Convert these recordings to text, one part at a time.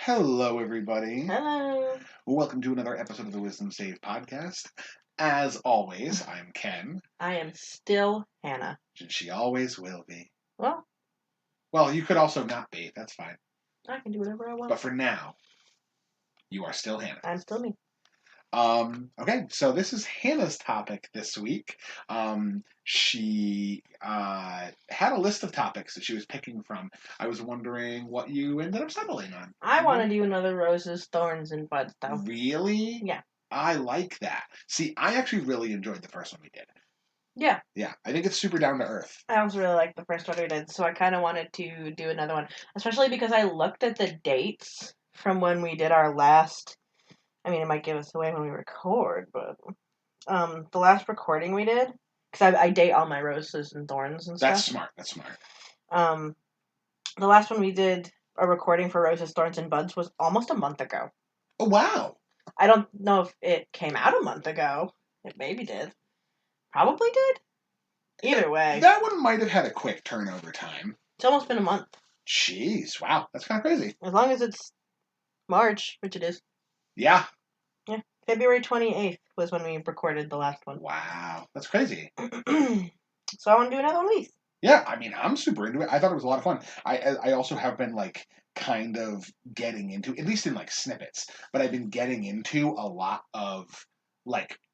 Hello, everybody. Hello. Welcome to another episode of the Wisdom Save podcast. As always, I'm Ken. I am still Hannah. And she always will be. Well, you could also not be. That's fine. I can do whatever I want. But for now, you are still Hannah. I'm still me. Okay, so this is Hannah's topic this week. She had a list of topics that she was picking from. I was wondering what you ended up settling on. I want to do another Roses, Thorns, and Buds, though. Really? Yeah. I like that. See, I actually really enjoyed the first one we did. Yeah. Yeah, I think it's super down to earth. I also really liked the first one we did, so I kind of wanted to do another one. Especially because I looked at the dates from when we did our last... I mean, it might give us away when we record, but... the last recording we did... Because I date all my Roses and Thorns and stuff. That's smart. The last one we did, a recording for Roses, Thorns, and Buds, was almost a month ago. Oh, wow. I don't know if it came out a month ago. It maybe did. Probably did. Either way. That one might have had a quick turnover time. It's almost been a month. Jeez, wow. That's kind of crazy. As long as it's March, which it is. Yeah. Yeah. February 28th was when we recorded the last one. Wow. That's crazy. So I want to do another one of these. Yeah, I mean, I'm super into it. I thought it was a lot of fun. I also have been, kind of getting into, at least in, snippets, but I've been getting into a lot of,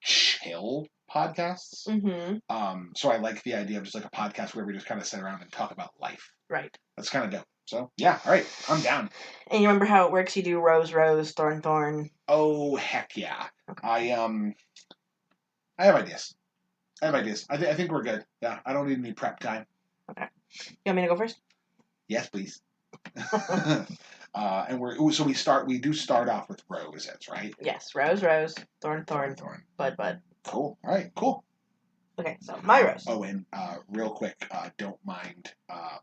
chill podcasts. Mm-hmm. So I like the idea of just, a podcast where we just kind of sit around and talk about life. Right. That's kind of dope. So, yeah, all right, I'm down. And you remember how it works? You do rose, rose, thorn, thorn. Oh, heck yeah. Okay. I have ideas. I think we're good. Yeah, I don't need any prep time. Okay. You want me to go first? Yes, please. And we do start off with roses, right? Yes, rose, rose, thorn, thorn, bud, bud. Cool. All right, cool. Okay, so my rose. Oh, and real quick, don't mind,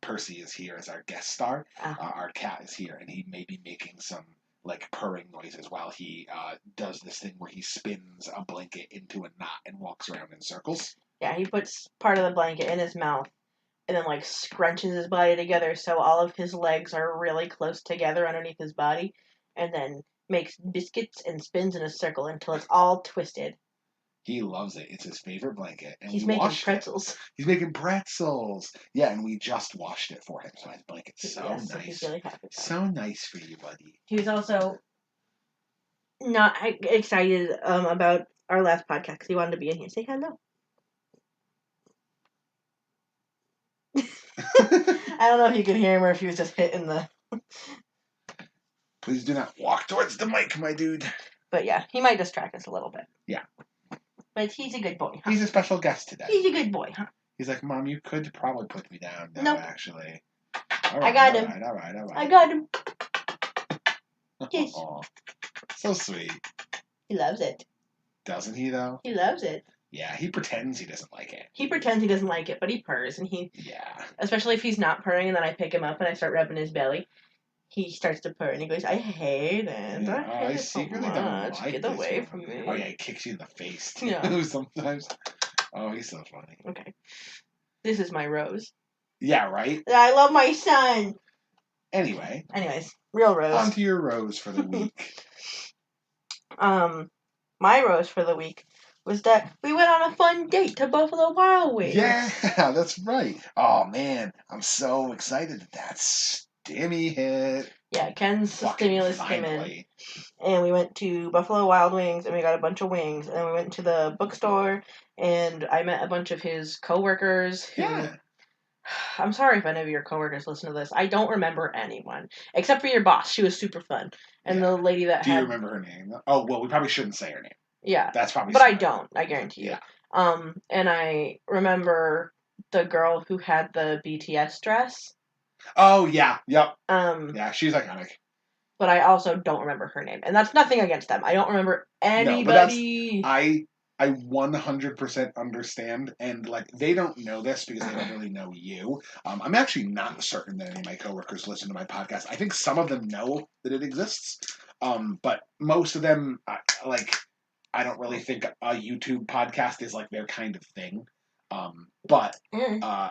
Percy is here as our guest star. Our cat is here, and he may be making some purring noises while he does this thing where he spins a blanket into a knot and walks around in circles. Yeah, he puts part of the blanket in his mouth and then scrunches his body together so all of his legs are really close together underneath his body, and then makes biscuits and spins in a circle until it's all twisted. He loves it. It's his favorite blanket. And he's making pretzels. He's making pretzels. Yeah, and we just washed it for him, so his blanket's so nice. So he's really happy. So nice for you, buddy. He was also not excited about our last podcast because he wanted to be in here. Say hello. I don't know if you could hear him or if he was just hitting the... Please do not walk towards the mic, my dude. But yeah, he might distract us a little bit. Yeah. But he's a good boy, huh? He's a special guest today. He's a good boy, huh? He's like, Mom, you could probably put me down. No, nope. Actually. All right, I got him. All right. I got him. Yes. So sweet. He loves it. Doesn't he, though? He loves it. Yeah, he pretends he doesn't like it. He pretends he doesn't like it, but he purrs, and he... Yeah. Especially if he's not purring, and then I pick him up and I start rubbing his belly. He starts to purr, and he goes, I hate it. Yeah, I hate it so secretly much. don't like Get this away one. from me. Oh, yeah, he kicks you in the face, too, yeah. Sometimes. Oh, he's so funny. Okay. This is my rose. Yeah, right? I love my son. Anyways, real rose. On to your rose for the week. My rose for the week was that we went on a fun date to Buffalo Wild Wings. Yeah, that's right. Oh, man, I'm so excited that stimmy hit. Yeah, Ken's stimulus came in. Finally. And we went to Buffalo Wild Wings, and we got a bunch of wings. And then we went to the bookstore, and I met a bunch of his coworkers who... Yeah. I'm sorry if any of your coworkers listen to this. I don't remember anyone. Except for your boss. She was super fun. And the lady that Do you remember her name? Oh, well, we probably shouldn't say her name. Yeah. That's probably... But I don't. I guarantee you. Yeah. And I remember the girl who had the BTS dress. Oh, yeah. Yep. Yeah, she's iconic. But I also don't remember her name. And that's nothing against them. I don't remember anybody. No, I 100% understand, and they don't know this because they don't really know you. I'm actually not certain that any of my coworkers listen to my podcast. I think some of them know that it exists, but most of them, I don't really think a YouTube podcast is their kind of thing. But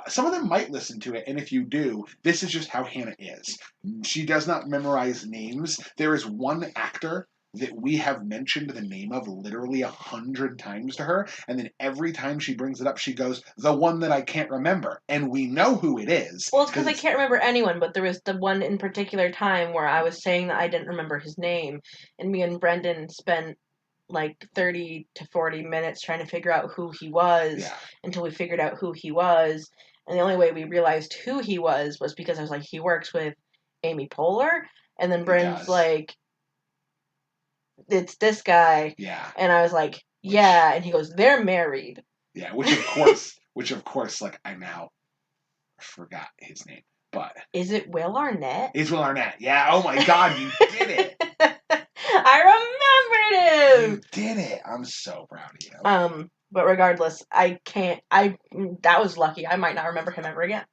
some of them might listen to it, and if you do, this is just how Hannah is. She does not memorize names. There is one actor that we have mentioned the name of literally 100 times to her, and then every time she brings it up, she goes, "The one that I can't remember," and we know who it is. Well, it's because I can't remember anyone, but there was the one in particular time where I was saying that I didn't remember his name, and me and Brendan spent like 30 to 40 minutes trying to figure out who he was until we figured out who he was. And the only way we realized who he was because I was like, he works with Amy Poehler. And then Brendan's like, it's this guy. Yeah. And I was like, yeah. And he goes, they're married. Yeah, which of course, like, I now forgot his name. But is it Will Arnett? It's Will Arnett. Yeah. Oh my God, you did it. I remembered him. You did it. I'm so proud of you. But regardless, I can't. That was lucky. I might not remember him ever again.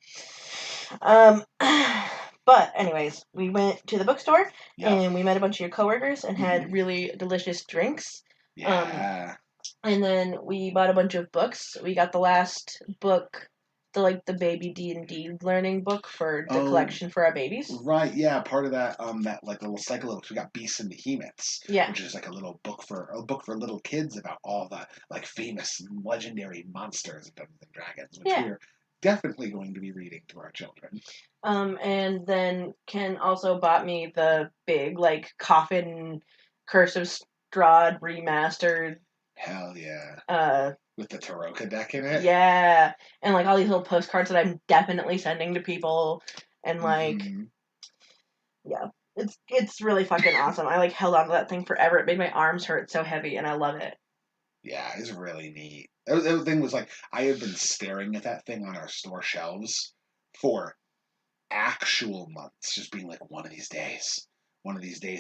But anyways, we went to the bookstore and we met a bunch of your coworkers and had really delicious drinks. Yeah. And then we bought a bunch of books. We got the last book, the baby D&D learning book for the collection for our babies. Right, yeah, part of that that like little cycle of we got Beasts and Behemoths. Yeah. Which is like a book for little kids about all the like famous legendary monsters of Dungeons and Dragons, which we're definitely going to be reading to our children. And then Ken also bought me the big coffin Curse of Strahd remastered. Hell yeah. With the Taroka deck in it? Yeah. And all these little postcards that I'm definitely sending to people. And yeah. It's really fucking awesome. I held on to that thing forever. It made my arms hurt so heavy and I love it. Yeah, it's really neat. The thing was I had been staring at that thing on our store shelves for actual months, just being one of these days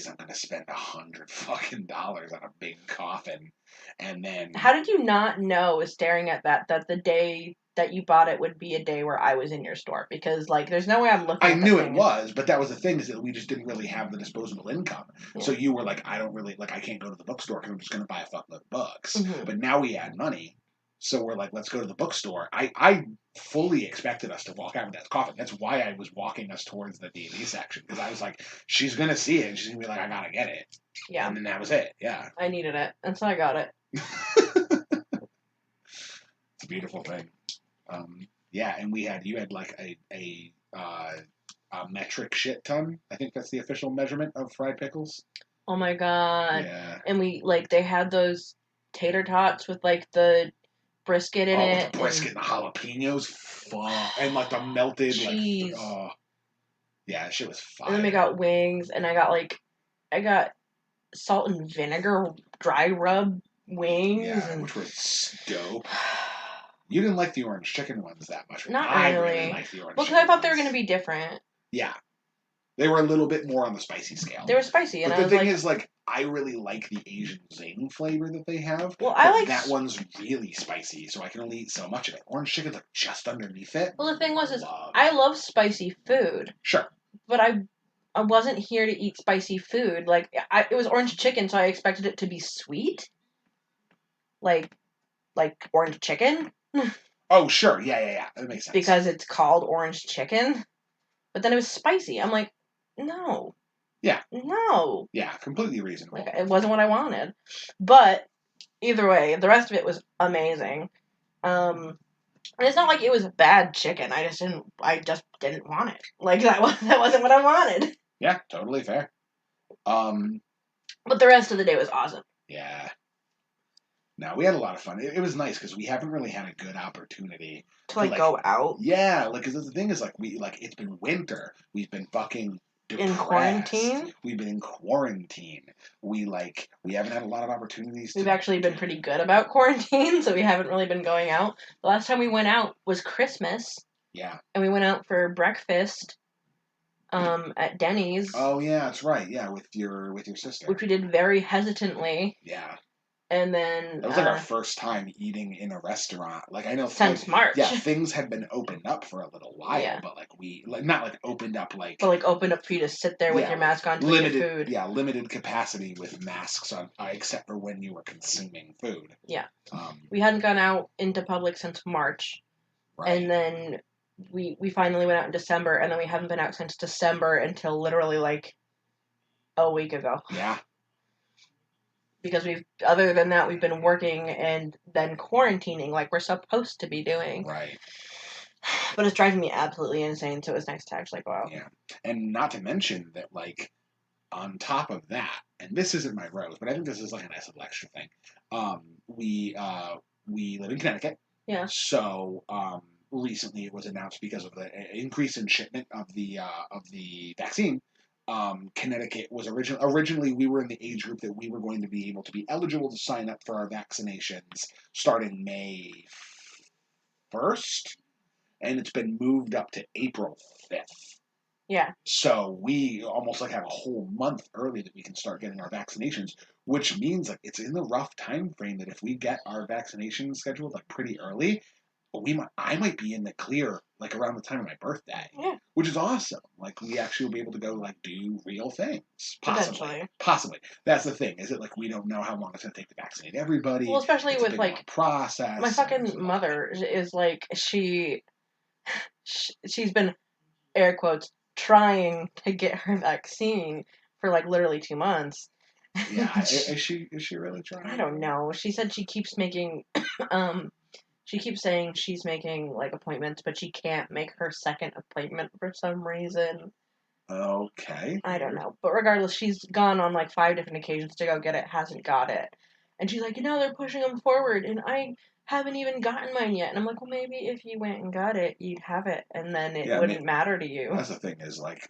I'm gonna spend $100 fucking on a big coffin. And then how did you not know, staring at that the day that you bought it would be a day where I was in your store? Because there's no way I'm looking I knew it was, but that was the thing, is that we just didn't really have the disposable income. Yeah. So you were I don't really I can't go to the bookstore because I'm just gonna buy a fuckload of books. Mm-hmm. But now we had money. So we're let's go to the bookstore. I fully expected us to walk out of that coffin. That's why I was walking us towards the D&D section. Because I was she's going to see it and she's going to be I got to get it. Yeah. And then that was it. Yeah. I needed it. And so I got it. It's a beautiful thing. Yeah, and you had a metric shit ton. I think that's the official measurement of fried pickles. Oh my God. Yeah. And we, they had those tater tots with the brisket in it. The brisket and the jalapenos, fuck, and the melted cheese. Yeah, shit was fire. And then we got wings, and I got salt and vinegar dry rub wings. Yeah, which was dope. You didn't like the orange chicken ones that much. Not really. I really liked the orange. Well, because I thought they were going to be different. Yeah. They were a little bit more on the spicy scale. They were spicy, but the thing is, I really like the Asian zing flavor that they have. Well, that one's really spicy, so I can only eat so much of it. Orange chicken's just underneath it. Well, the thing was, I love spicy food. Sure. But I wasn't here to eat spicy food. It was orange chicken, so I expected it to be sweet. Like orange chicken. Oh, sure. Yeah. That makes sense. Because it's called orange chicken. But then it was spicy. I'm like, no. Yeah. No. Yeah, completely reasonable. It wasn't what I wanted. But either way, the rest of it was amazing. And it's not it was bad chicken. I just didn't want it. That wasn't what I wanted. Yeah, totally fair. But the rest of the day was awesome. Yeah. No, we had a lot of fun. It was nice because we haven't really had a good opportunity to go out. Yeah, because the thing is, we it's been winter. We've been fucking depressed. In quarantine. We've been in quarantine. We haven't had a lot of opportunities. We've actually been pretty good about quarantine, so we haven't really been going out. The last time we went out was Christmas. Yeah. And we went out for breakfast. At Denny's. Oh yeah, that's right. Yeah, with your sister. Which we did very hesitantly. Yeah. And then It was like our first time eating in a restaurant. Like I know, since March. things had been opened up for a little while, but like not like opened up like. But like opened up for you to sit there with your mask on to eat food. Yeah, limited capacity with masks on, except for when you were consuming food. Yeah. We hadn't gone out into public since March, and then we finally went out in December, and then we haven't been out since December until literally like a week ago. Yeah. Because other than that, we've been working and then quarantining like we're supposed to be doing. Right. But it's driving me absolutely insane, so it was nice to actually go out. Yeah. And not to mention that, like, on top of that, and this isn't my rose, but I think this is like a nice little extra thing. We live in Connecticut. Yeah. So, recently it was announced because of the increase in shipment of the vaccine. Connecticut was originally we were in the age group that we were going to be able to be eligible to sign up for our vaccinations starting May 1st, and it's been moved up to April 5th. Yeah. So we almost like have a whole month early that we can start getting our vaccinations, which means like it's in the rough time frame that if we get our vaccination scheduled like pretty early, I might be in the clear like around the time of my birthday. Yeah. Which is awesome. Like we actually will be able to go like do real things. Possibly. That's the thing. Is it like we don't know how long it's gonna take to vaccinate everybody. Well, especially with like process. My fucking mother is like she's been air quotes trying to get her vaccine for like literally 2 months. Yeah, is she really trying? I don't know. She said she keeps making she keeps saying she's making like appointments, but she can't make her second appointment for some reason. Okay. I don't know. But regardless, she's gone on like 5 different occasions to go get it, hasn't got it. And she's like, they're pushing them forward, and I haven't even gotten mine yet. And I'm like, well, maybe if you went and got it, you'd have it, and then it wouldn't matter to you. That's the thing is, like,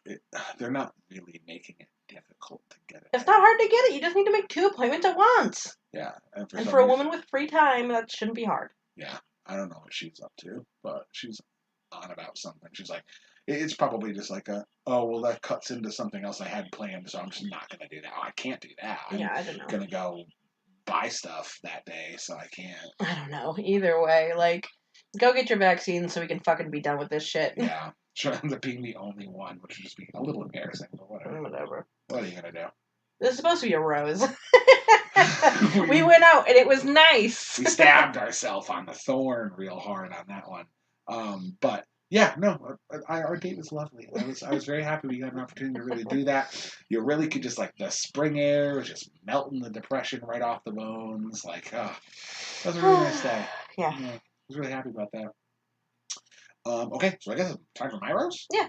they're not really making it difficult to get it. It's not hard to get it. You just need to make 2 appointments at once. Yeah. And for a woman with free time, that shouldn't be hard. Yeah. I don't know what she's up to, but she's on about something. She's like, it's probably just like that cuts into something else I had planned, so I'm just not going to do that. Oh, I can't do that. I don't know. I'm going to go buy stuff that day, so I can't. I don't know. Either way, like, go get your vaccine so we can fucking be done with this shit. Yeah. Sure, ends up being the only one, which would just be a little embarrassing, but whatever. Whatever. What are you going to do? This is supposed to be a rose. We went out and it was nice. We stabbed ourselves on the thorn real hard on that one. But yeah, no, our date was lovely. I was very happy we got an opportunity to really do that. You really could just like the spring air was just melting the depression right off the bones. Like, that was a really nice day. Yeah. I was really happy about that. Okay, so I guess it's time for my rose? Yeah.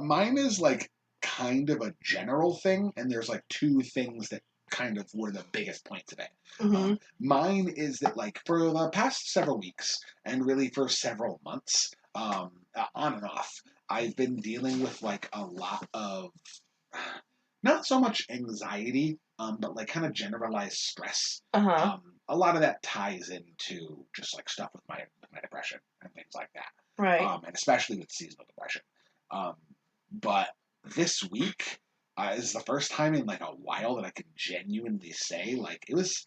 Mine is like kind of a general thing, and there's like 2 things that kind of were the biggest points of it. Mm-hmm. Mine is that like for the past several weeks, and really for several months, on and off, I've been dealing with like a lot of not so much anxiety, but like kind of generalized stress. Uh-huh. A lot of that ties into just like stuff with my depression and things like that. Right. And especially with seasonal depression. But this week is the first time in like a while that I can genuinely say like it was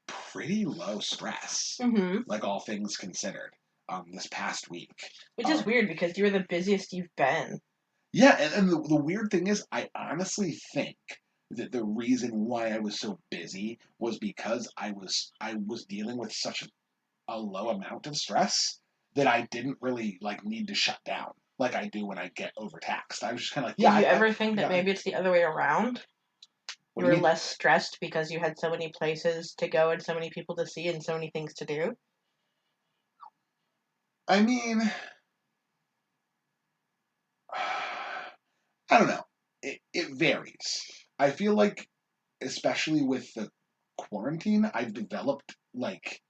pretty low stress. Mm-hmm. Like all things considered, this past week. Which is weird because you were the busiest you've been. Yeah, and the weird thing is, I honestly think that the reason why I was so busy was because I was dealing with such a low amount of stress that I didn't really like need to shut down like I do when I get overtaxed. I was just kind of like, Did you ever think that maybe it's the other way around? You were less stressed because you had so many places to go and so many people to see and so many things to do? I mean, I don't know. It varies. I feel like, especially with the quarantine, I've developed like,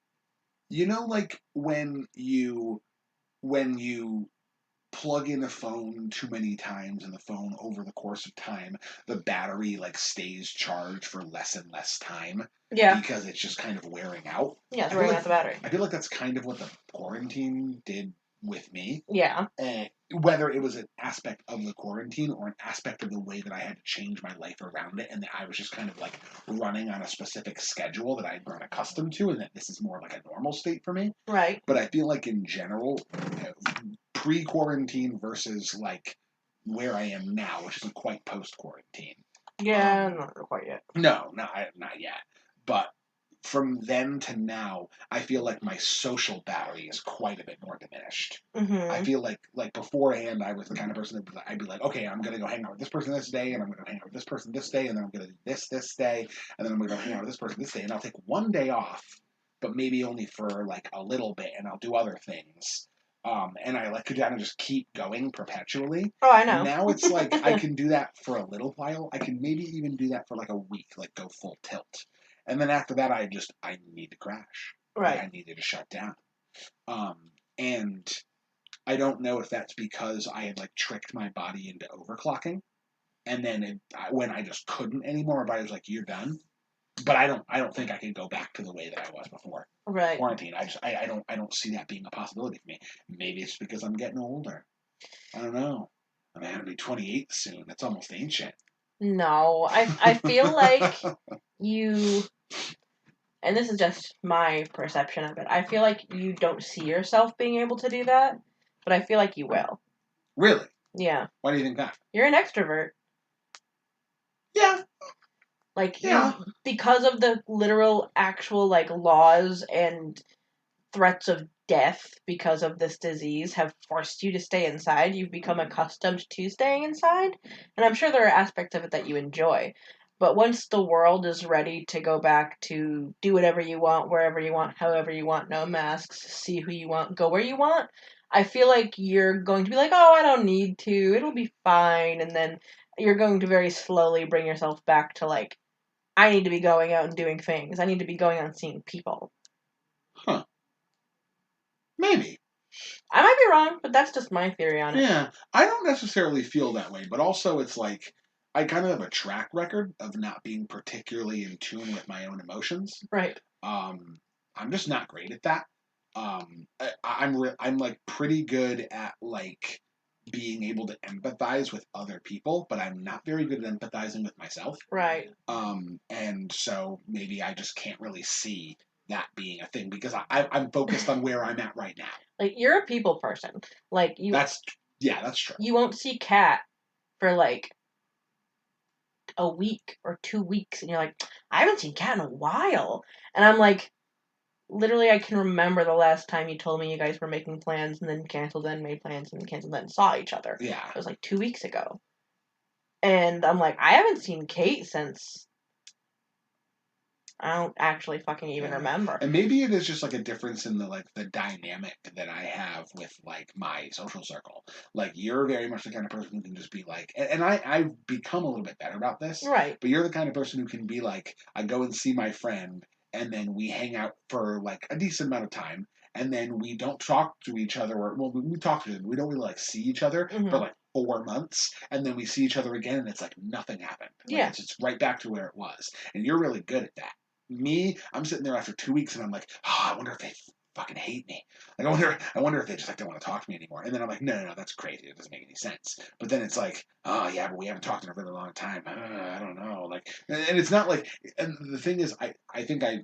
like when you plug in a phone too many times and the phone over the course of time, the battery like stays charged for less and less time. Yeah. Because it's just kind of wearing out. Yeah, it's wearing out the battery. I feel like that's kind of what the quarantine did with me. Yeah. And whether it was an aspect of the quarantine or an aspect of the way that I had to change my life around it, and that I was just kind of like running on a specific schedule that I'd grown accustomed to, and that this is more like a normal state for me. Right. But I feel like in general, pre-quarantine versus like where I am now, which isn't quite post-quarantine. Yeah, not quite yet. No, not yet. But from then to now, I feel like my social battery is quite a bit more diminished. Mm-hmm. I feel like beforehand, I was the kind of person that I'd be like, okay, I'm gonna go hang out with this person this day, and I'm gonna hang out with this person this day, and then I'm gonna do this day, and then I'm gonna go hang out with this person this day, and I'll take one day off, but maybe only for like a little bit, and I'll do other things. And I like to kind of just keep going perpetually. Oh, I know. Now it's like I can do that for a little while. I can maybe even do that for like a week, like go full tilt. And then after that, I need to crash. Right. I needed to shut down. And I don't know if that's because I had like tricked my body into overclocking, and then when I just couldn't anymore, my body was like, "You're done." But I don't think I can go back to the way that I was before quarantine. I don't see that being a possibility for me. Maybe it's because I'm getting older. I don't know. I'm gonna be 28 soon. That's almost ancient. No, I feel like you, and this is just my perception of it. I feel like you don't see yourself being able to do that, but I feel like you will. Really? Yeah. Why do you think that? You're an extrovert. Yeah. Like, Yeah. because of the literal, actual, like, laws and threats of death because of this disease have forced you to stay inside. You've become accustomed to staying inside. And I'm sure there are aspects of it that you enjoy. But once the world is ready to go back to do whatever you want, wherever you want, however you want, no masks, see who you want, go where you want, I feel like you're going to be like, oh, I don't need to, it'll be fine. And then you're going to very slowly bring yourself back to, like, I need to be going out and doing things. I need to be going out and seeing people. Huh. Maybe. I might be wrong, but that's just my theory on it. Yeah. I don't necessarily feel that way, but also it's like I kind of have a track record of not being particularly in tune with my own emotions. Right. I'm just not great at that. I'm like pretty good at like being able to empathize with other people, but I'm not very good at empathizing with myself. Right. And so maybe I just can't really see that being a thing because I'm focused on where I'm at right now. Like, you're a people person. Like, That's true. You won't see Kat for like a week or 2 weeks, and you're like, I haven't seen Kat in a while. And I'm like, literally, I can remember the last time you told me you guys were making plans and then canceled, then made plans and canceled, then saw each other. Yeah. It was like 2 weeks ago. And I'm like, I haven't seen Kate since. I don't actually fucking even remember. And maybe it is just like a difference in the dynamic that I have with like my social circle. Like you're very much the kind of person who can just be like, and I've become a little bit better about this. Right. But you're the kind of person who can be like, I go and see my friend, and then we hang out for like a decent amount of time, and then we don't talk to each other, or well, we talk to them. We don't really like see each other for like 4 months, and then we see each other again, and it's like nothing happened. Like, yeah. It's just right back to where it was, and you're really good at that. Me, I'm sitting there after 2 weeks and I'm like, oh, I wonder if they fucking hate me. Like, I wonder if they just like don't want to talk to me anymore. And then I'm like, no, that's crazy. It doesn't make any sense. But then it's like, oh yeah, but we haven't talked in a really long time. I don't know. Like, and it's not like. And the thing is, I think I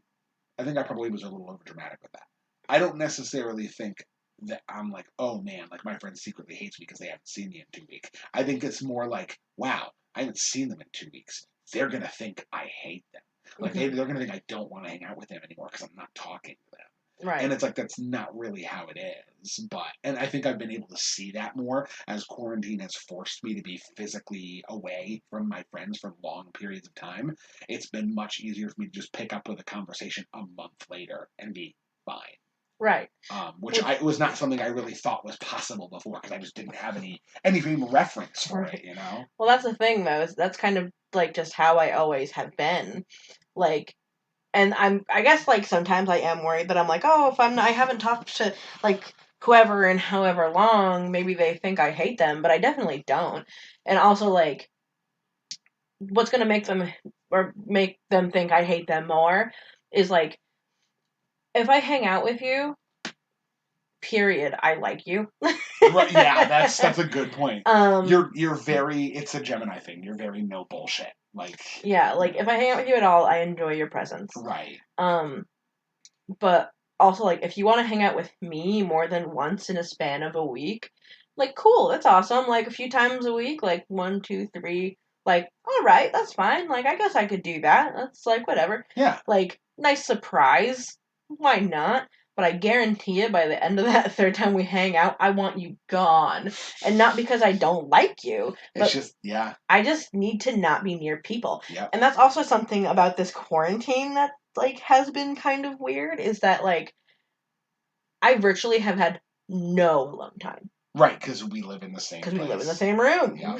probably was a little overdramatic with that. I don't necessarily think that I'm like, oh man, like my friend secretly hates me because they haven't seen me in 2 weeks. I think it's more like, wow, I haven't seen them in 2 weeks. They're gonna think I hate them. Like they're gonna think I don't want to hang out with them anymore because I'm not talking to them. Right. And it's like that's not really how it is. And I think I've been able to see that more as quarantine has forced me to be physically away from my friends for long periods of time. It's been much easier for me to just pick up with a conversation a month later and be fine. Right. Which was not something I really thought was possible before because I just didn't have any frame of reference for it, you know? Well, that's the thing, though. That's kind of like just how I always have been. Like, and I guess like sometimes I am worried that I'm like, oh, if I haven't talked to like whoever in however long, maybe they think I hate them, but I definitely don't. And also like, what's gonna make them think I hate them more is like, if I hang out with you period, I like you. Right, yeah, that's a good point. You're very, it's a Gemini thing. You're very no bullshit. Like, yeah, like if I hang out with you at all, I enjoy your presence. Right. But also like if you want to hang out with me more than once in a span of a week, like cool, that's awesome. Like a few times a week, like 1, 2, 3, like all right, that's fine. Like I guess I could do that. That's like whatever. Yeah. Like nice surprise. Why not? But I guarantee you, by the end of that third time we hang out, I want you gone. And not because I don't like you. It's just, yeah. I just need to not be near people. Yep. And that's also something about this quarantine that, like, has been kind of weird, is that, like, I virtually have had no alone time. Right, because we live in the same place. Because we live in the same room. Yeah,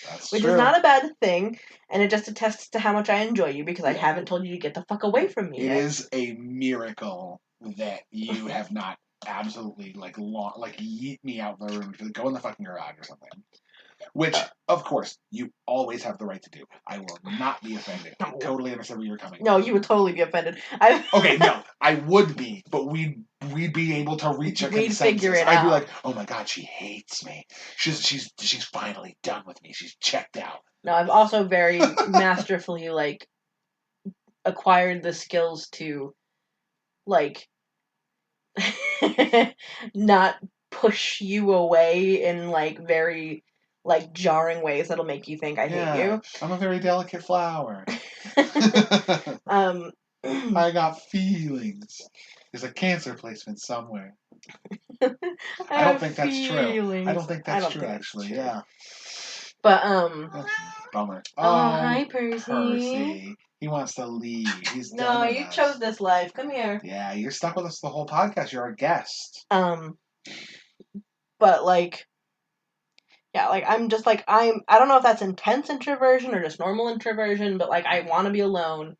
that's Which true. is not a bad thing, and it just attests to how much I enjoy you, because I haven't told you to get the fuck away from me It yet. is a miracle that you have not absolutely, like, yeet me out the room to go in the fucking garage or something. Which, of course, you always have the right to do. I will not be offended. I totally understand where you're coming from. No, you would totally be offended. Okay, no, I would be, but we'd be able to reach a consensus. We'd figure it I'd be out. like, oh my god, she hates me. She's finally done with me. She's checked out. No, I've also very masterfully, like, acquired the skills to, like, not push you away in, like, very, like, jarring ways that'll make you think I hate you. I'm a very delicate flower. I got feelings. There's a cancer placement somewhere. I don't think that's true. I don't think that's true, actually. Yeah. But, bummer. Oh, hi, Percy. Percy. He wants to leave. He's done No, with you us. chose this life. Come here. Yeah, you're stuck with us the whole podcast. You're our guest. But, like, yeah, like, I'm just, like, I don't know if that's intense introversion or just normal introversion, but, like, I want to be alone.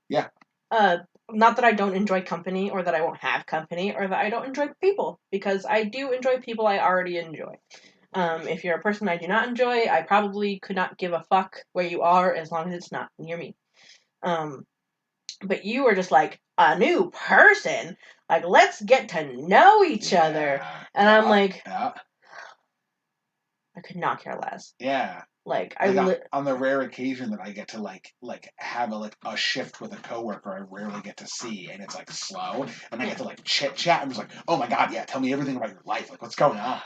Yeah. Not that I don't enjoy company, or that I won't have company, or that I don't enjoy people, because I do enjoy people I already enjoy. If you're a person I do not enjoy, I probably could not give a fuck where you are as long as it's not near me. But you were just like, a new person? Like, let's get to know each other. And I'm like, I could not care less. Yeah. Like, on the rare occasion that I get to like have a shift with a coworker I rarely get to see, and it's like slow, and I get to like chit chat. I'm just like, oh my god, yeah, tell me everything about your life. Like, what's going on?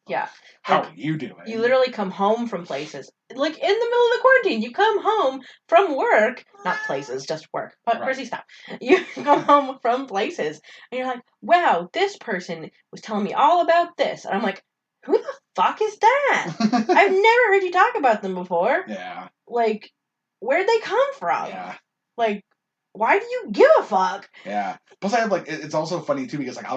Yeah. How are you doing? You literally come home from places. Like, in the middle of the quarantine, you come home from work. Not places, just work. But, right. Percy, stop. You come home from places, and you're like, wow, this person was telling me all about this. And I'm like, who the fuck is that? I've never heard you talk about them before. Yeah. Like, where'd they come from? Yeah. Like, why do you give a fuck? Yeah. Plus, I have like, it's also funny too, because like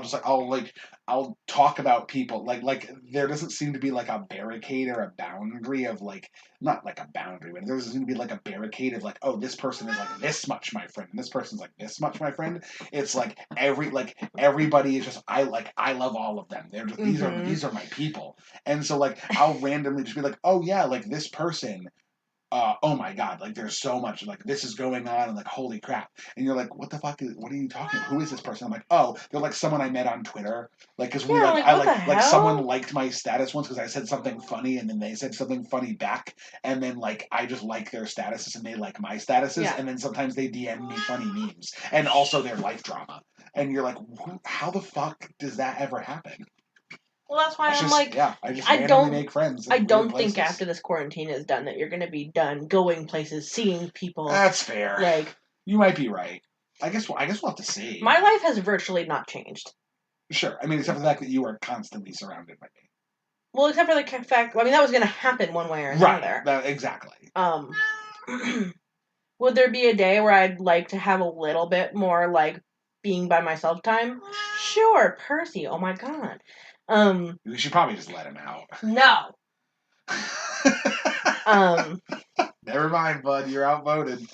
I'll talk about people like there doesn't seem to be like a barricade or a boundary of like, not like a boundary, but there doesn't seem to be like a barricade of like, oh, this person is like this much my friend, and this person's like this much my friend. It's like everybody is just I love all of them. They're just these are my people, and so like I'll randomly just be like, oh yeah, like this person. Oh my god, like there's so much, like this is going on, and like holy crap, and you're like, what the fuck what are you talking about? Who is this person? I'm like, oh, they're like someone I met on Twitter, like because we like someone liked my status once because I said something funny, and then they said something funny back, and then like I just like their statuses and they like my statuses, and then sometimes they DM me funny memes and also their life drama, and you're like, how the fuck does that ever happen? Well, that's why I'm like, I just randomly make friends. I don't think after this quarantine is done that you're going to be done going places, seeing people. That's fair. Like, you might be right. I guess we'll have to see. My life has virtually not changed. Sure. I mean, except for the fact that you are constantly surrounded by me. Well, except for the fact, I mean, that was going to happen one way or another. Right. Exactly. Would there be a day where I'd like to have a little bit more, like, being by myself time? Sure, Percy. Oh my god. We should probably just let him out. No. Never mind, bud. You're outvoted.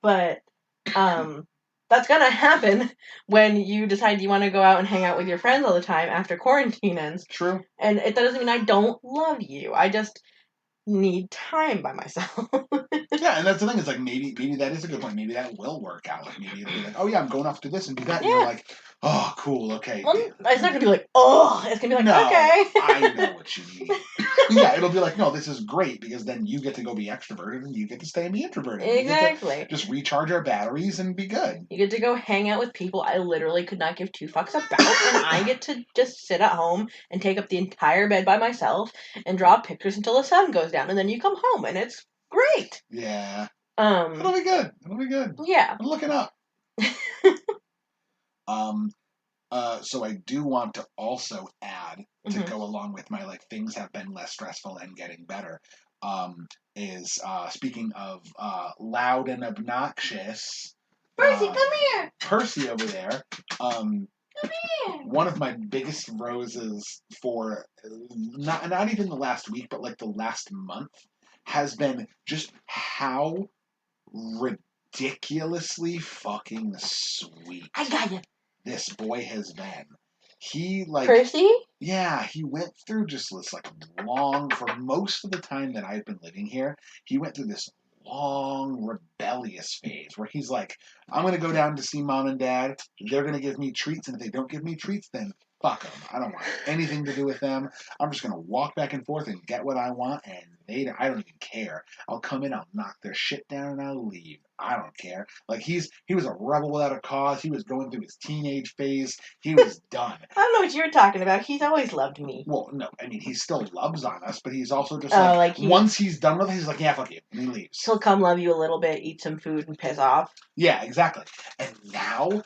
But, that's gonna happen when you decide you want to go out and hang out with your friends all the time after quarantine ends. True. And that doesn't mean I don't love you. I just need time by myself. Yeah, and that's the thing. Is like maybe that is a good point. Maybe that will work out. Like maybe it'll be like, oh yeah, I'm going off to this and do that, and you're like, oh cool, okay. Well, it's not gonna be like, oh, it's gonna be like, no, okay. I know what you mean. Yeah, it'll be like, no, this is great because then you get to go be extroverted and you get to stay and be introverted. Exactly. Just recharge our batteries and be good. You get to go hang out with people I literally could not give two fucks about, and I get to just sit at home and take up the entire bed by myself and draw pictures until the sun goes down, and then you come home, and it's great. Yeah. It'll be good. It'll be good. Yeah. I'm looking up. So I do want to also add to go along with my like things have been less stressful and getting better. Is speaking of loud and obnoxious. Percy, come here. Percy over there. Come here. One of my biggest roses for not even the last week, but like the last month has been just how ridiculously fucking sweet. I got you. This boy has been. He like Percy? Yeah, he went through just this like long for most of the time that I've been living here, he went through this long rebellious phase where he's like, I'm gonna go down to see mom and dad, they're gonna give me treats, and if they don't give me treats, then fuck them. I don't want anything to do with them. I'm just gonna walk back and forth and get what I want, and I don't even care. I'll come in, I'll knock their shit down, and I'll leave. I don't care. Like he was a rebel without a cause. He was going through his teenage phase. He was done. I don't know what you're talking about. He's always loved me. Well, no, I mean he still loves on us, but he's also just once he's done with it, he's like, yeah, fuck you, and he leaves. He'll come love you a little bit, eat some food, and piss off. Yeah, exactly. And now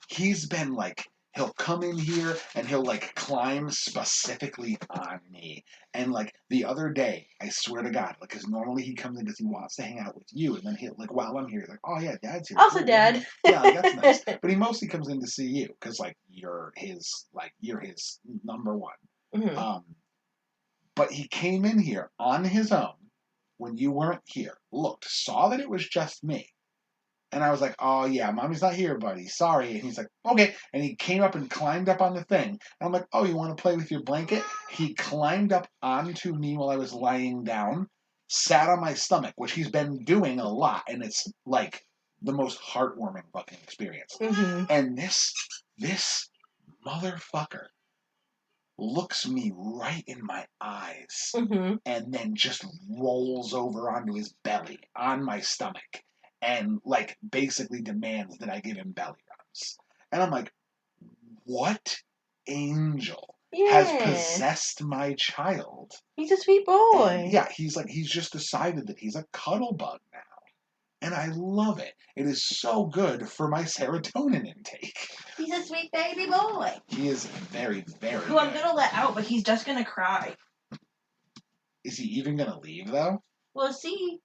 he's been like, he'll come in here and he'll like climb specifically on me. And like the other day, I swear to God, like, because normally he comes in because he wants to hang out with you, and then he like while I'm here, he's like, oh yeah, Dad's here. Also, Dad. Yeah, like, that's nice. But he mostly comes in to see you because like you're his number one. Mm-hmm. But he came in here on his own when you weren't here. Looked, saw that it was just me. And I was like, oh, yeah, mommy's not here, buddy. Sorry. And he's like, okay. And he came up and climbed up on the thing. And I'm like, oh, you want to play with your blanket? He climbed up onto me while I was lying down, sat on my stomach, which he's been doing a lot. And it's like the most heartwarming fucking experience. Mm-hmm. And this motherfucker looks me right in my eyes and then just rolls over onto his belly on my stomach. And, like, basically demands that I give him belly rubs. And I'm like, what angel has possessed my child? He's a sweet boy. And yeah, he's just decided that he's a cuddle bug now. And I love it. It is so good for my serotonin intake. He's a sweet baby boy. He is very, very Who I'm going to let out, but he's just going to cry. Is he even going to leave, though? We'll see.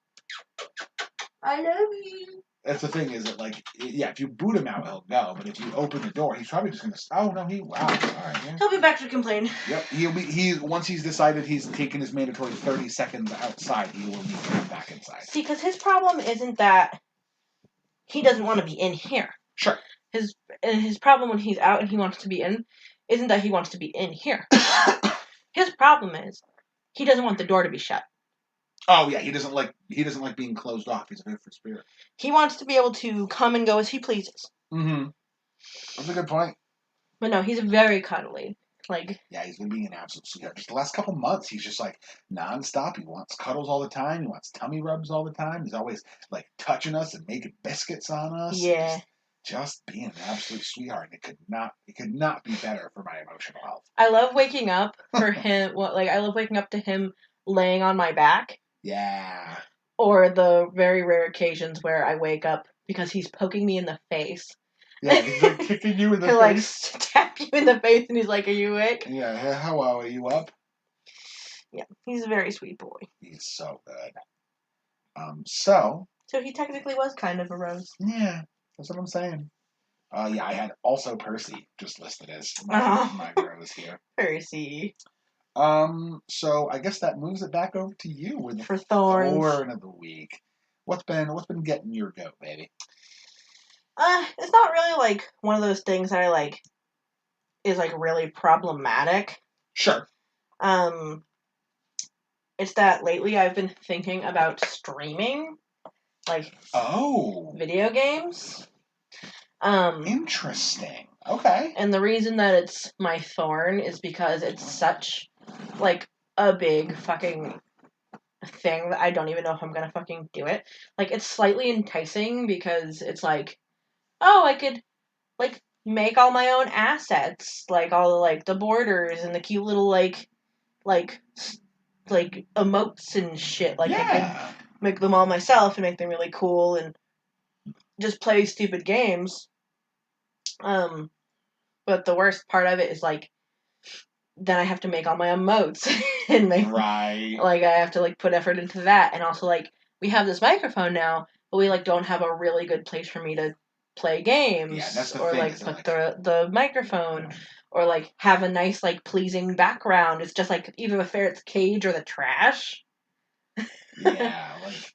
I love you. That's the thing, is that, like, yeah, if you boot him out, he'll go. But if you open the door, he's probably just going to... Oh, no, wow. All right, yeah. He'll be back to complain. Yep, once he's decided he's taken his mandatory 30 seconds outside, he will need to come back inside. See, because his problem isn't that he doesn't want to be in here. Sure. His problem when he's out and he wants to be in isn't that he wants to be in here. His problem is he doesn't want the door to be shut. Oh yeah, he doesn't like being closed off. He's a good for spirit. He wants to be able to come and go as he pleases. Mm-hmm. That's a good point. But no, he's very cuddly. Like, yeah, he's been being an absolute sweetheart. Just the last couple months, he's just like nonstop. He wants cuddles all the time. He wants tummy rubs all the time. He's always like touching us and making biscuits on us. Yeah. Just being an absolute sweetheart. It could not be better for my emotional health. I love waking up for him. I love waking up to him laying on my back. Yeah. Or the very rare occasions where I wake up because he's poking me in the face. Yeah, he's like kicking you in the face. Like tap you in the face, and he's like, "Are you awake?" Yeah. Hello, are you up? Yeah, he's a very sweet boy. He's so good. So he technically was kind of a rose. Yeah, that's what I'm saying. Yeah, I had also Percy just listed as my rose here. Percy. So I guess that moves it back over to you with the Thorns. Thorn of the week. What's been getting your goat, baby? It's not really like one of those things that I like is like really problematic. Sure. It's that lately I've been thinking about streaming. like Oh, video games. Interesting. Okay. And the reason that it's my thorn is because it's such like a big fucking thing that I don't even know if I'm gonna fucking do it. Like it's slightly enticing because it's like, oh, I could like make all my own assets, like all the like the borders and the cute little like like emotes and shit. Like I could Yeah. make them all myself and make them really cool and just play stupid games. Um, but the worst part of it is like then I have to make all my emotes and make Right. like I have to like put effort into that, and also like we have this microphone now, but we like don't have a really good place for me to play games Yeah, that's the or thing, like is that, put like, the microphone or like have a nice like pleasing background. It's just like either the ferret's cage or the trash. yeah, like,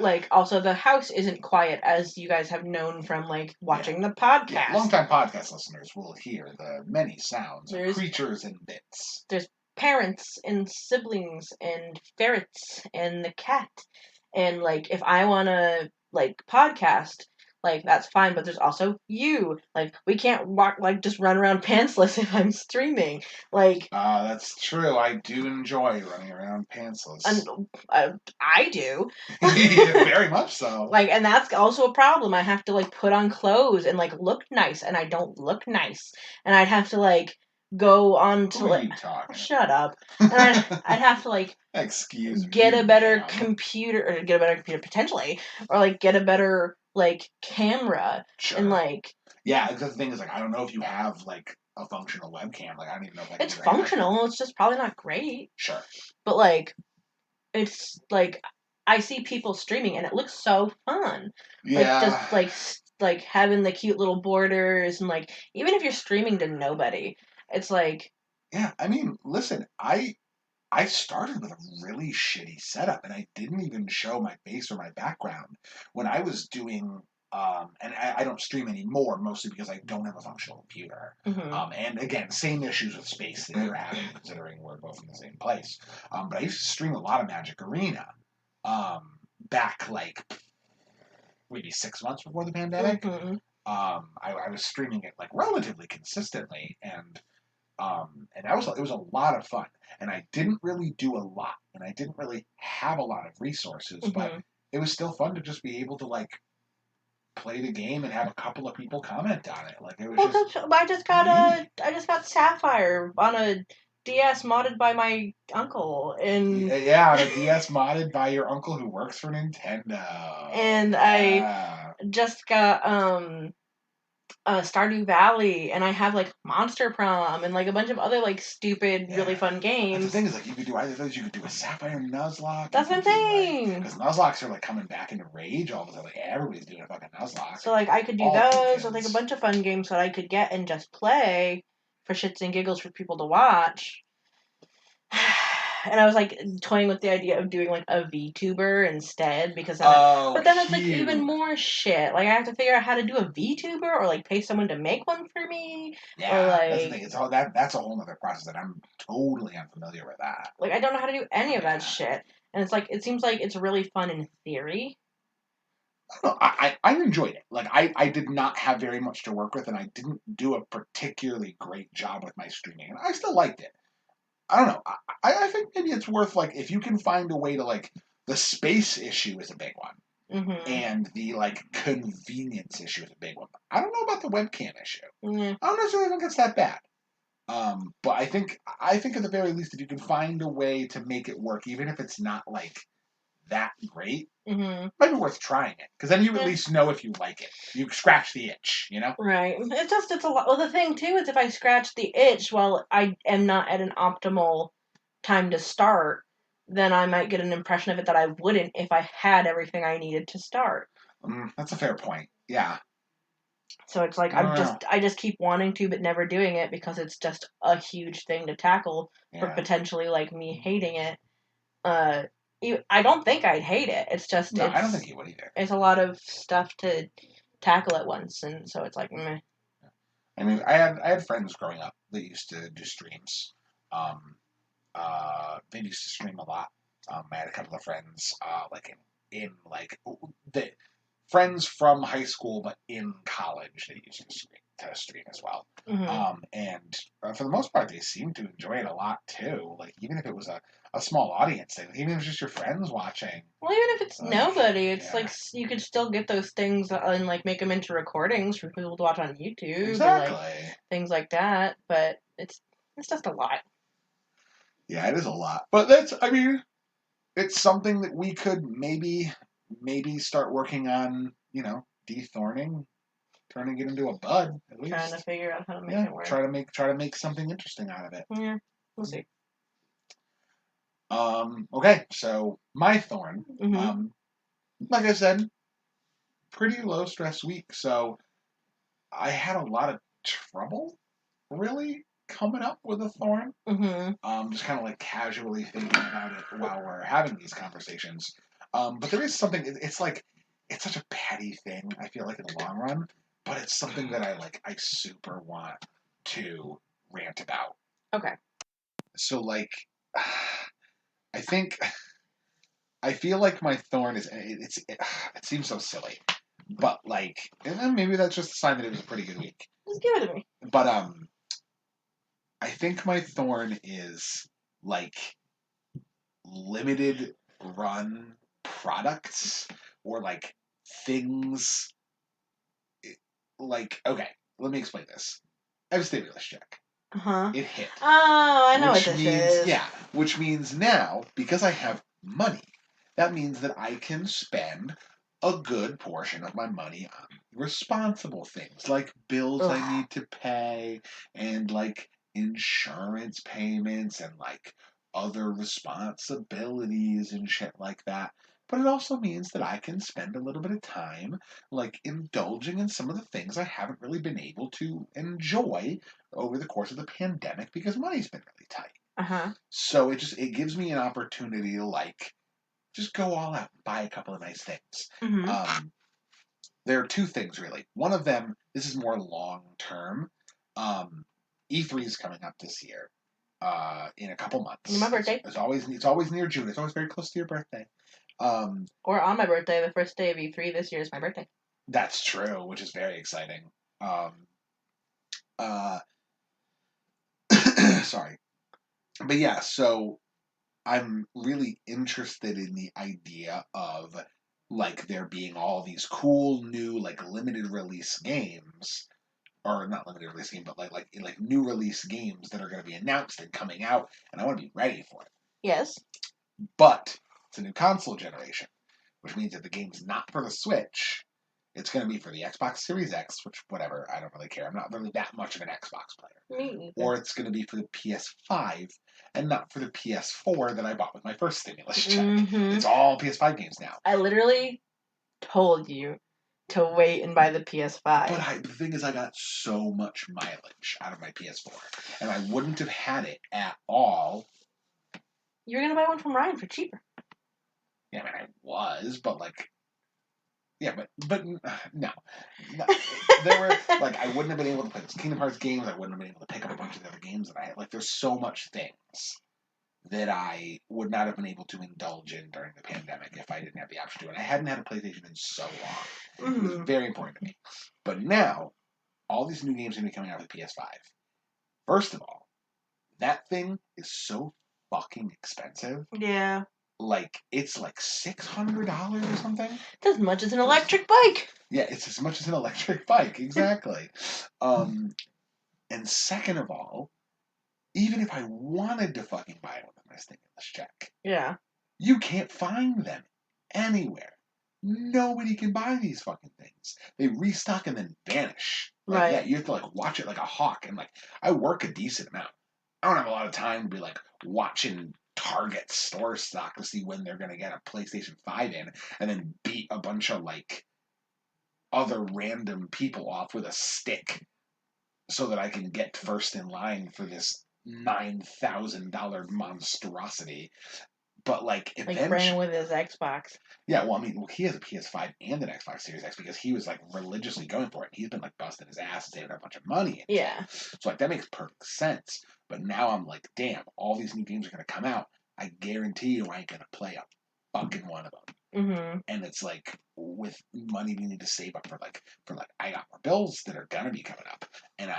Like also the house isn't quiet, as you guys have known from like watching the yeah. podcast. Longtime podcast listeners will hear the many sounds of There's creatures and bits. there's parents and siblings and ferrets and the cat, and like if I want to like podcast, like that's fine, but there's also you. Like we can't walk like just run around pantsless if I'm streaming. Like That's true. I do enjoy running around pantsless. and I do. Very much so. Like, and that's also a problem. I have to like put on clothes and like look nice, and I don't look nice, and I'd have to like go on to Who are like you talking shut up, and I'd have to like Excuse me. get a better ma'am. computer, or get a better computer potentially, or like get a better like camera, Sure. and like Yeah, the thing is, like, I don't know if you have like a functional webcam. Like, I don't even know if I it's functional. It's just probably not great. Sure. But like it's like I see people streaming and it looks so fun. Yeah. Like just like having the cute little borders and like even if you're streaming to nobody, it's like Yeah, I mean, listen, I started with a really shitty setup, and I didn't even show my face or my background when I was doing. And I don't stream anymore, mostly because I don't have a functional computer. And again, same issues with space that you're having, considering we're both in the same place. But I used to stream a lot of Magic Arena, back like maybe 6 months before the pandemic. I was streaming it like relatively consistently, and that was it was a lot of fun. And I didn't really do a lot, and I didn't really have a lot of resources, but it was still fun to just be able to like play the game and have a couple of people comment on it. Like it was just. I just got Sapphire on a DS modded by my uncle, and Yeah, on a DS modded by your uncle who works for Nintendo. And I just got Stardew Valley, and I have like Monster Prom and like a bunch of other like stupid, really fun games. But the thing is, like, you could do either of those. You could do a Sapphire Nuzlocke. That's what I'm saying. Because Nuzlocks are like coming back into rage all of a sudden. Like everybody's doing a fucking Nuzlocke. So like I could do those with like a bunch of fun games that I could get and just play for shits and giggles for people to watch. And I was like toying with the idea of doing like a VTuber instead, because then but then it's like even more shit. Like I have to figure out how to do a VTuber or like pay someone to make one for me. Yeah, or, like, that's the thing. It's all that's a whole other process that I'm totally unfamiliar with that. Like I don't know how to do any of that shit. And it's like it seems like it's really fun in theory. I enjoyed it. Like I did not have very much to work with, and I didn't do a particularly great job with my streaming, and I still liked it. I don't know. I think maybe it's worth, like, if you can find a way to, like, the space issue is a big one. And the, like, convenience issue is a big one. I don't know about the webcam issue. I don't necessarily think it's that bad. But I think at the very least, if you can find a way to make it work, even if it's not, like, that great, might be worth trying it. Because then you at least know if you like it. You scratch the itch, you know? Right. It's a lot. Well, the thing, too, is if I scratch the itch while I am not at an optimal time to start, then I might get an impression of it that I wouldn't if I had everything I needed to start. That's a fair point. Yeah. So it's like I just keep wanting to but never doing it because it's just a huge thing to tackle for potentially like me hating it. I don't think I'd hate it. It's just I don't think you would either. It's a lot of stuff to tackle at once, and so it's like meh. I mean, I had friends growing up that used to do streams. They used to stream a lot. I had a couple of friends, like in in like the friends from high school, but in college they used to stream as well. And for the most part, they seem to enjoy it a lot too. Like even if it was a small audience thing, even if it's just your friends watching. Well, even if it's nobody, it's like you could still get those things and like make them into recordings for people to watch on YouTube, exactly, or like things like that. But it's just a lot. Yeah, it is a lot. But that's, I mean, it's something that we could maybe start working on. Dethorning, turning it into a bud at least. Trying to figure out how to make it work. Try to make something interesting out of it. Yeah, we'll see. Okay, so my thorn. Like I said, pretty low stress week. So I had a lot of trouble, really, coming up with a thorn. Just kind of like casually thinking about it while we're having these conversations. But there is something. It's like it's such a petty thing. I feel like in the long run, but it's something that I super want to rant about. Okay. So like, I feel like my thorn is it seems so silly, but like, and then maybe that's just a sign that it was a pretty good week. Just give it to me. But I think my thorn is like limited run products or like things. Like, okay, let me explain this. I have a stimulus check. It hit. Oh, I know what this is. Yeah, which means now, because I have money, that means that I can spend a good portion of my money on responsible things like bills I need to pay and like insurance payments and like other responsibilities and shit like that. But it also means that I can spend a little bit of time like indulging in some of the things I haven't really been able to enjoy over the course of the pandemic because money's been really tight. So it gives me an opportunity to like just go all out and buy a couple of nice things. There are two things really. One of them, this is more long term. E3 is coming up this year. In a couple months. My birthday. It's always near June. It's always very close to your birthday. Or on my birthday, the first day of E3 this year is my birthday. That's true, which is very exciting. Sorry. But yeah, so I'm really interested in the idea of like there being all these cool new like limited release games, or not limited release game, but like new release games that are going to be announced and coming out, and I want to be ready for it. Yes. But it's a new console generation, which means that the game's not for the Switch. It's going to be for the Xbox Series X, which, whatever, I don't really care. I'm not really that much of an Xbox player. Me either. Or it's going to be for the PS5 and not for the PS4 that I bought with my first stimulus check. It's all PS5 games now. I literally told you to wait and buy the PS5. But the thing is, I got so much mileage out of my PS4, and I wouldn't have had it at all. You were going to buy one from Ryan for cheaper. Yeah, I mean, I was, but like... Yeah, but no. There were, like, I wouldn't have been able to play those Kingdom Hearts games. I wouldn't have been able to pick up a bunch of the other games that I had. Like, there's so much things that I would not have been able to indulge in during the pandemic if I didn't have the option to. And I hadn't had a PlayStation in so long. It was very important to me. But now, all these new games are going to be coming out with the PS5. First of all, that thing is so fucking expensive. Yeah. Like, it's like $600 or something. It's as much as an electric bike. Yeah, it's as much as an electric bike, exactly. And second of all, even if I wanted to fucking buy one with my stimulus check, you can't find them anywhere. Nobody can buy these fucking things. They restock and then vanish. Like, yeah, you have to like watch it like a hawk. And like, I work a decent amount. I don't have a lot of time to be like watching Target store stock to see when they're going to get a PlayStation 5 in and then beat a bunch of like other random people off with a stick so that I can get first in line for this $9,000 monstrosity. But like eventually, like Brandon with his Xbox. Yeah, well, I mean, he has a PS5 and an Xbox Series X because he was like religiously going for it. He's been like busting his ass and saving a bunch of money. Yeah. So like that makes perfect sense. But now I'm like, damn, all these new games are gonna come out. I guarantee you I ain't gonna play a fucking one of them. Mm-hmm. And it's like with money we need to save up for I got more bills that are gonna be coming up, and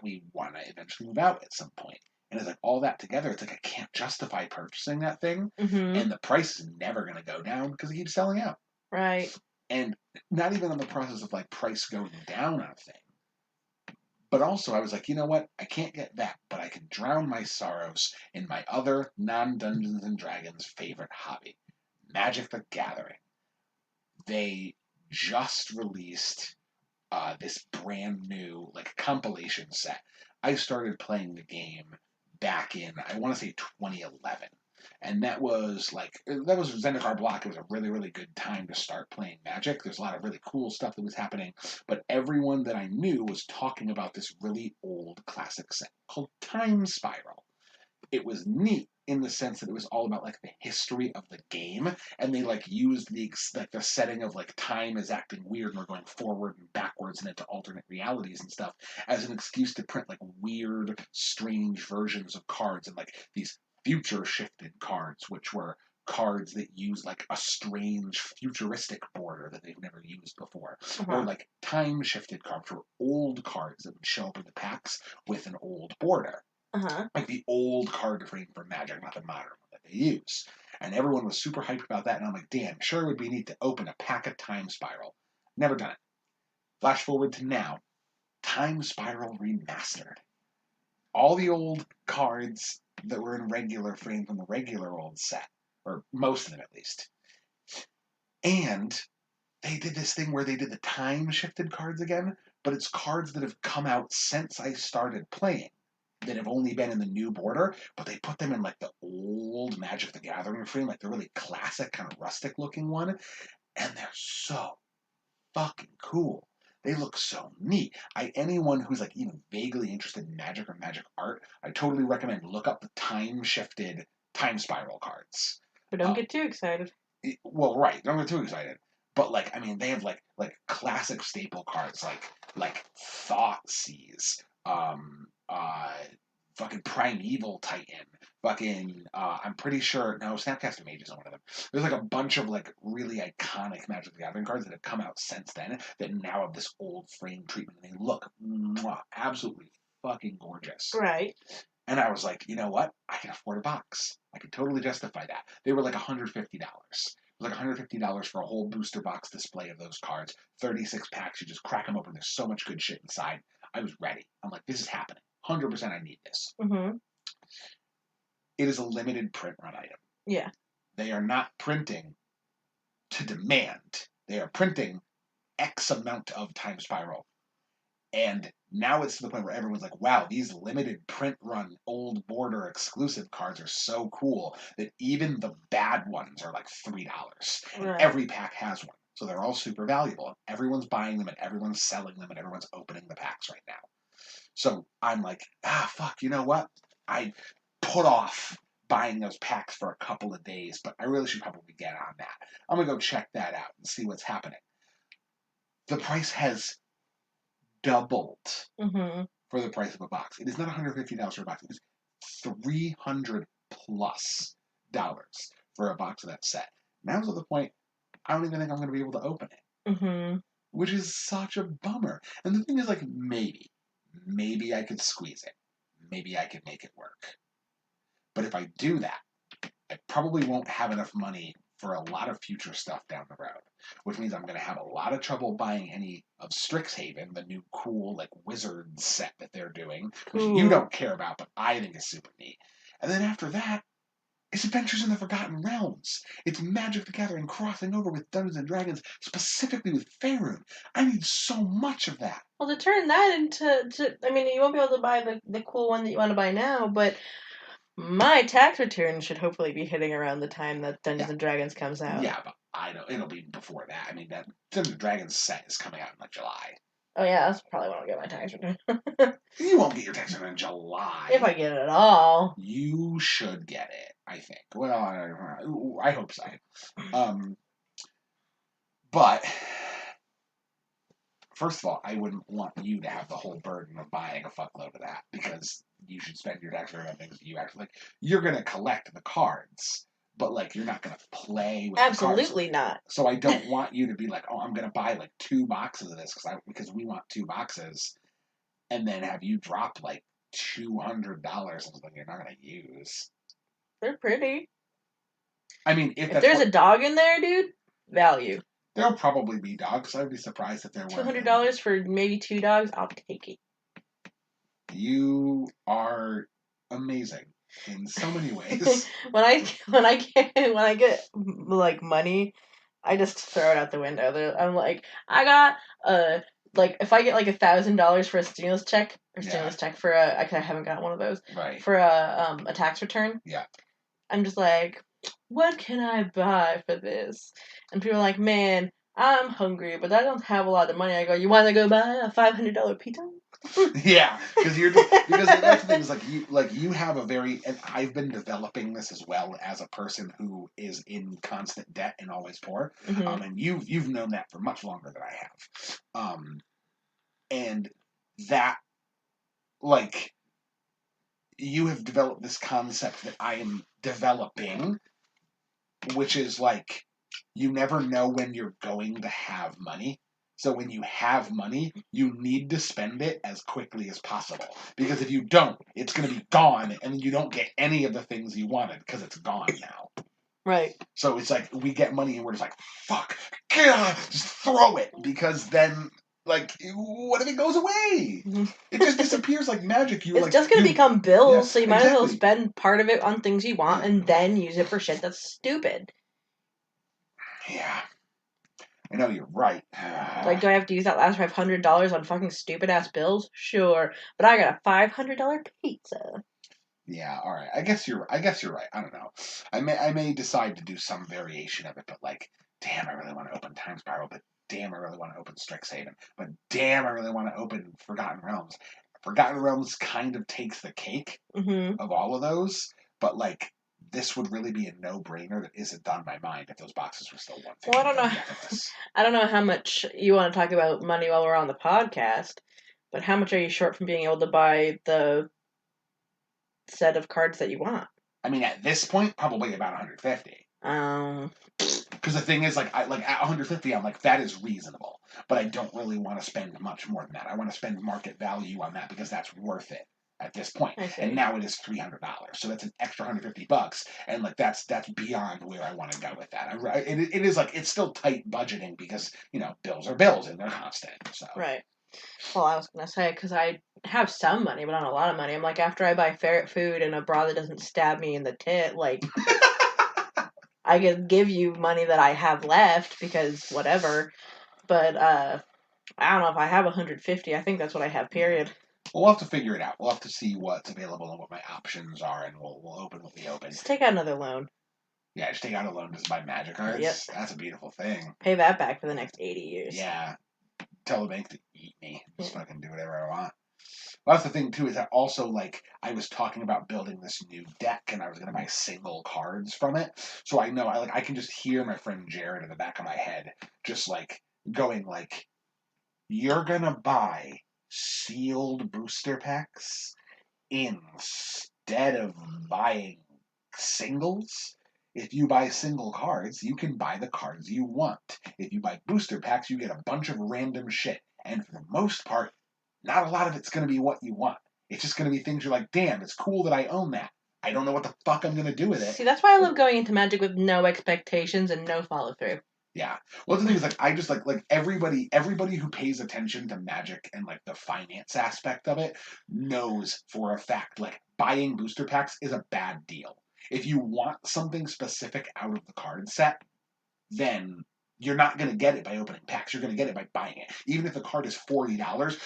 we want to eventually move out at some point. And it's like all that together, it's like I can't justify purchasing that thing, Mm-hmm. and the price is never gonna go down because it keeps selling out. Right. And not even on the process of like price going down on a thing, but also I was like, you know what? I can't get that, but I can drown my sorrows in my other non Dungeons and Dragons favorite hobby, Magic the Gathering. They just released this brand new like compilation set. I started playing the game back in I want to say 2011, and that was Zendikar Block. It was a really good time to start playing Magic. There's a lot of really cool stuff that was happening, but everyone that I knew was talking about this really old classic set called Time Spiral. It was neat in the sense that it was all about like the history of the game, and they like used the setting of like time is acting weird and we're going forward and backwards and into alternate realities and stuff as an excuse to print like weird strange versions of cards, and like these future shifted cards which were cards that use like a strange futuristic border that they've never used before, or like time shifted cards or old cards that would show up in the packs with an old border, like the old card frame for Magic, not the modern one that they use. And everyone was super hyped about that. And I'm like, damn, sure it would be neat to open a pack of Time Spiral. Never done it. Flash forward to now, Time Spiral Remastered. All the old cards that were in regular frame from the regular old set, or most of them at least. And they did this thing where they did the time shifted cards again, but it's cards that have come out since I started playing that have only been in the new border, but they put them in like the old Magic the Gathering frame, like the really classic, kind of rustic looking one, and they're so fucking cool. They look so neat. Anyone who's like even vaguely interested in Magic or Magic art, I totally recommend look up the time shifted Time Spiral cards. But don't get too excited. Well, right, don't get too excited. But like, I mean, they have like classic staple cards like Thoughtseize, fucking Primeval Titan, fucking I'm pretty sure no Snapcaster Mage isn't one of them. There's like a bunch of like really iconic Magic the Gathering cards that have come out since then that now have this old frame treatment, and they look absolutely fucking gorgeous. Right. And I was like, you know what? I can afford a box. I can totally justify that. They were like $150. It was like $150 for a whole booster box display of those cards. 36 packs. You just crack them open. There's so much good shit inside. I was ready. I'm like, this is happening. 100% I need this. Mm-hmm. It is a limited print run item. Yeah. They are not printing to demand. They are printing X amount of Time Spiral. And now it's to the point where everyone's like, wow, these limited print run old border exclusive cards are so cool that even the bad ones are like $3. And every pack has one. So they're all super valuable. And everyone's buying them and everyone's selling them and everyone's opening the packs right now. So I'm like, fuck, you know what? I put off buying those packs for a couple of days, but I really should probably get on that. I'm going to go check that out and see what's happening. The price has doubled for the price of a box. It is not $150 for a box. It is $300 plus for a box of that set. Now to the point, I don't even think I'm going to be able to open it, which is such a bummer. And the thing is, like, maybe I could squeeze it. Maybe I could make it work. But if I do that, I probably won't have enough money for a lot of future stuff down the road, which means I'm going to have a lot of trouble buying any of Strixhaven, the new cool like wizard set that they're doing, which you don't care about, but I think is super neat. And then after that, it's Adventures in the Forgotten Realms. It's Magic the Gathering crossing over with Dungeons and Dragons, specifically with Faerun. I need so much of that. Well, to turn that into, I mean, you won't be able to buy the cool one that you want to buy now, but my tax return should hopefully be hitting around the time that Dungeons and Dragons comes out. Yeah, but I know it'll be before that. I mean, that Dungeons and Dragons set is coming out in like July. Oh yeah, that's probably when I'll get my tax return. You won't get your tax return in July. If I get it at all. You should get it, I think. Well, I hope so. But first of all, I wouldn't want you to have the whole burden of buying a fuckload of that, because you should spend your tax return on things that you actually like. You're going to collect the cards, but like you're not gonna play with the cards. Absolutely not. So I don't want you to be like, oh, I'm gonna buy like 2 boxes of this because we want 2 boxes, and then have you drop like $200 on something you're not gonna use. They're pretty. I mean, if there's a dog in there, dude, value. There'll probably be dogs. I'd be surprised if there weren't. $200 for maybe 2 dogs, I'll take it. You are amazing in so many ways. when I get like money, I just throw it out the window. I'm like, I got like if I get like $1,000 for a stimulus check for I haven't got one of those for a tax return. Yeah, I'm just like, what can I buy for this? And people are like, man, I'm hungry, but I don't have a lot of money. I go, you want to go buy a $500 pizza? Yeah, because that's the thing is like you have a very, and I've been developing this as well as a person who is in constant debt and always poor, and you've known that for much longer than I have, and that like you have developed this concept that I am developing, which is like you never know when you're going to have money. So when you have money, you need to spend it as quickly as possible. Because if you don't, it's going to be gone, and you don't get any of the things you wanted because it's gone now. Right. So it's like we get money and we're just like, fuck, just throw it. Because then, like, what if it goes away? It just disappears like magic. It's just going to become bills, so you might as well spend part of it on things you want and then use it for shit that's stupid. Yeah. I know you're right. Like, do I have to use that last $500 on fucking stupid ass bills? Sure, but I got a $500 pizza. Yeah, all right. I guess you're right. I don't know. I may decide to do some variation of it, but like, damn, I really want to open Time Spiral, but damn, I really want to open Strixhaven, but damn, I really want to open Forgotten Realms. Forgotten Realms kind of takes the cake of all of those, but like. This would really be a no-brainer that isn't on my mind if those boxes were still $150. Well, I don't know how much you want to talk about money while we're on the podcast, but how much are you short from being able to buy the set of cards that you want? I mean, at this point, probably about $150. Because the thing is, like, at $150, I'm like, that is reasonable, but I don't really want to spend much more than that. I want to spend market value on that because that's worth it. At this point, and now it is $300, so that's an extra $150, and like that's beyond where I want to go with that. It is like it's still tight budgeting because bills are bills and they're constant. So right. Well, I was gonna say because I have some money, but not a lot of money. I'm like after I buy ferret food and a bra that doesn't stab me in the tit, like I can give you money that I have left because whatever. But I don't know if I have 150. I think that's what I have. Period. We'll have to figure it out. We'll have to see what's available and what my options are, and we'll open what we open. Just take out another loan. Yeah, just take out a loan to buy magic cards. Yep. That's a beautiful thing. Pay that back for the next 80 years. Yeah. Tell the bank to eat me. Just fucking do whatever I want. Well, that's the thing, too, is that also, like, I was talking about building this new deck, and I was going to buy single cards from it. So I know, I can just hear my friend Jared in the back of my head just, like, going, like, you're going to buy sealed booster packs instead of buying singles. If you buy single cards, you can buy the cards you want. If you buy booster packs, you get a bunch of random shit. And for the most part, not a lot of it's going to be what you want. It's just going to be things you're like, damn, it's cool that I own that. I don't know what the fuck I'm going to do with it. See, that's why I love going into Magic with no expectations and no follow through. Yeah. Well, the thing is, like, I just like everybody who pays attention to Magic and like the finance aspect of it knows for a fact, like, buying booster packs is a bad deal. If you want something specific out of the card set, then you're not going to get it by opening packs. You're going to get it by buying it. Even if the card is $40,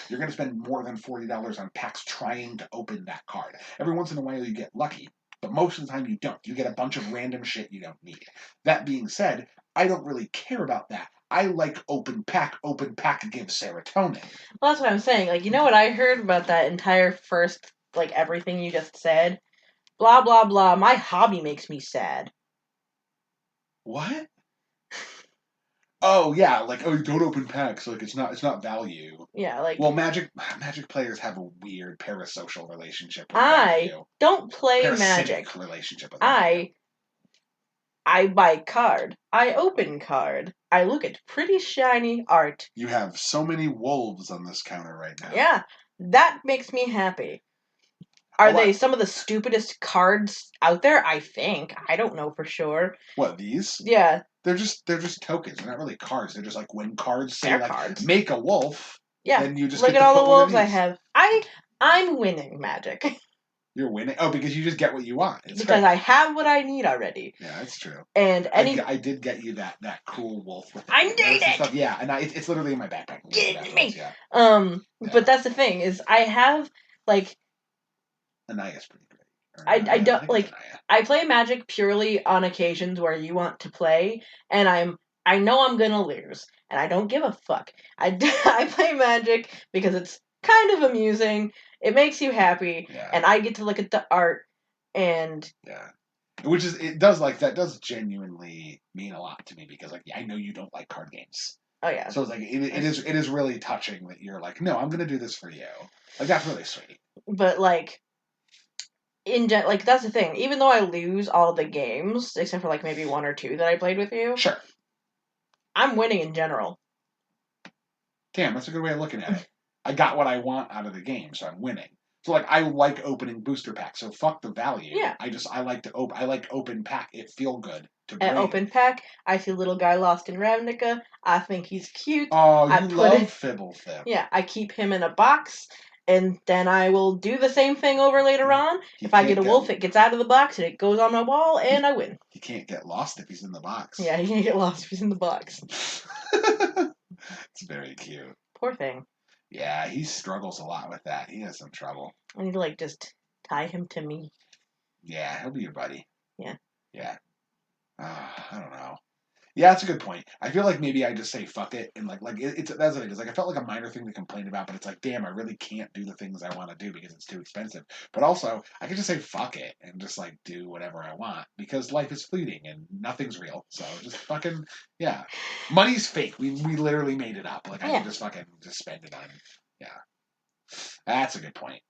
you're going to spend more than $40 on packs trying to open that card. Every once in a while you get lucky, but most of the time you don't. You get a bunch of random shit you don't need. That being said, I don't really care about that. I like open pack. Open pack gives serotonin. Well, that's what I'm saying. Like, you know what I heard about that entire first, like, everything you just said? Blah, blah, blah. My hobby makes me sad. What? Oh, yeah, like, oh, you don't open packs, like, it's not value. Yeah, like... Well, Magic players have a weird parasocial relationship with value. I don't play Parasitic Magic. relationship with value. I buy card. I open card. I look at pretty shiny art. You have so many wolves on this counter right now. Yeah, that makes me happy. Are they some of the stupidest cards out there? I think. I don't know for sure. What, these? Yeah. They're just tokens. They're not really cards. They're just like when cards say They're like cards. make a wolf. Yeah. Then you just look get at to all put the one wolves of I these. have. I'm winning Magic. You're winning? Oh, because you just get what you want. It's because I have what I need already. Yeah, that's true. And I did get you that cool wolf. With I need it! Stuff. Yeah, and it's literally in my backpack. Get it to me! Yeah. But that's the thing, is I have, like... Anaya's pretty great. I don't, like... I play Magic purely on occasions where you want to play, and I know I'm gonna lose, and I don't give a fuck. I play Magic because it's kind of amusing, it makes you happy, and I get to look at the art, and... Yeah. Which is, that does genuinely mean a lot to me, because, like, I know you don't like card games. Oh, yeah. So, it's like, it is really touching that you're like, no, I'm gonna do this for you. Like, that's really sweet. But, like... like, that's the thing. Even though I lose all of the games, except for, like, maybe one or two that I played with you... Sure. I'm winning in general. Damn, that's a good way of looking at it. I got what I want out of the game, so I'm winning. So, like, I like opening booster packs, so fuck the value. Yeah. I like open pack. It feel good to bring. An open pack, I see little guy lost in Ravnica. I think he's cute. Oh, you love Fibblethip. Yeah, I keep him in a box, and then I will do the same thing over later on. If I get a wolf, it gets out of the box, and it goes on my wall, and I win. He can't get lost if he's in the box. Yeah, he can't get lost if he's in the box. It's very cute. Poor thing. Yeah, he struggles a lot with that. He has some trouble. I need to, like, just tie him to me. Yeah, he'll be your buddy. Yeah. Yeah. I don't know. Yeah, that's a good point. I feel like maybe I just say fuck it, and it's that's what it is. Like, I felt like a minor thing to complain about, but it's like, damn, I really can't do the things I want to do because it's too expensive. But also, I can just say fuck it and just like do whatever I want, because life is fleeting and nothing's real. So just fucking money's fake. We literally made it up. Like, I can just fucking just spend it on. Yeah, that's a good point.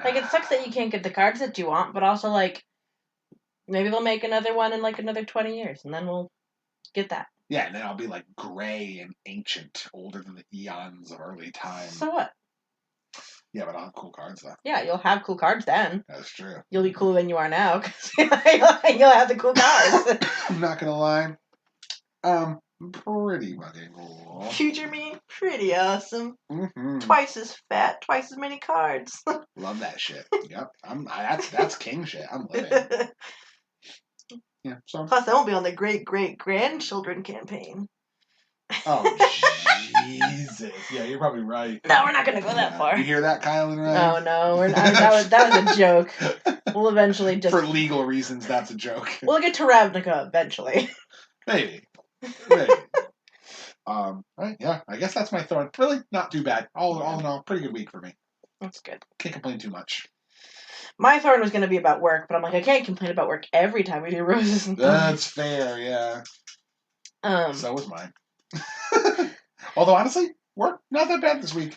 Like, it sucks that you can't get the cards that you want, but also, like, maybe they'll make another one in like another 20 years, and then we'll get that. Yeah, and then I'll be like gray and ancient, older than the eons of early time. So what? Yeah, but I'll have cool cards though. Yeah, you'll have cool cards then. That's true. You'll be cooler than you are now, because you'll have the cool cards. I'm not gonna lie. Pretty fucking cool. Future me, pretty awesome. Mm-hmm. Twice as fat, twice as many cards. Love that shit. Yep, that's king shit. I'm living. Yeah. So. Plus, I won't be on the great-great-grandchildren campaign. Oh Jesus! Yeah, you're probably right. No, we're not gonna go that far. You hear that, Kyle and Ryan? Oh no, we're not. That was a joke. We'll eventually just for legal reasons. That's a joke. We'll get to Ravnica eventually. Maybe. Right, yeah. I guess that's my thorn. Really, not too bad. All in all, pretty good week for me. That's good. Can't complain too much. My thorn was going to be about work, but I'm like, I can't complain about work every time we do Roses and Thorns. That's fair, yeah. So was mine. Although, honestly, work, not that bad this week.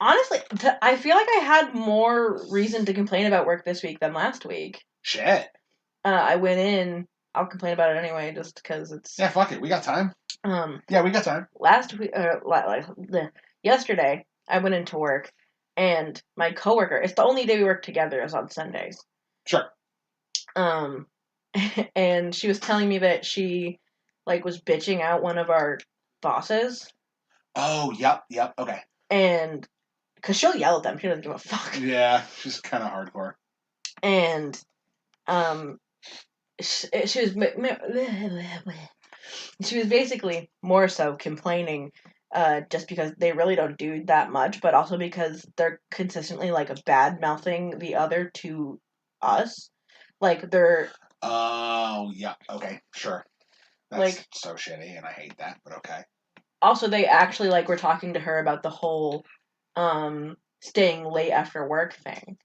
Honestly, I feel like I had more reason to complain about work this week than last week. Shit. I went in, I'll complain about it anyway, just because it's... Yeah, fuck it, we got time. Yeah, we got time. Yesterday, I went into work, and my coworker, it's the only day we work together is on Sundays. Sure. And she was telling me that she, like, was bitching out one of our bosses. Oh, yep, okay. And, because she'll yell at them, she doesn't give a fuck. Yeah, she's kind of hardcore. And, she was basically more so complaining just because they really don't do that much, but also because they're consistently like bad mouthing the other to us. Like they're oh yeah, okay, sure. That's like so shitty and I hate that, but okay. Also they actually like were talking to her about the whole staying late after work thing.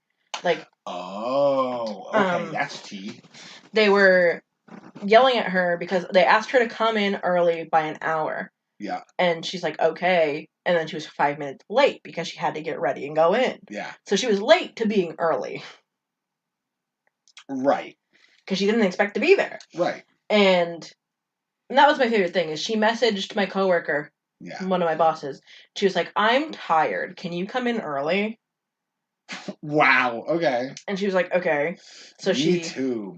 Like oh, okay, that's tea. They were yelling at her because they asked her to come in early by an hour. Yeah. And she's like, okay. And then she was 5 minutes late because she had to get ready and go in. Yeah. So she was late to being early. Right. Because she didn't expect to be there. Right. And that was my favorite thing, is she messaged my coworker, one of my bosses. She was like, I'm tired. Can you come in early? Wow, okay. And she was like, okay. So she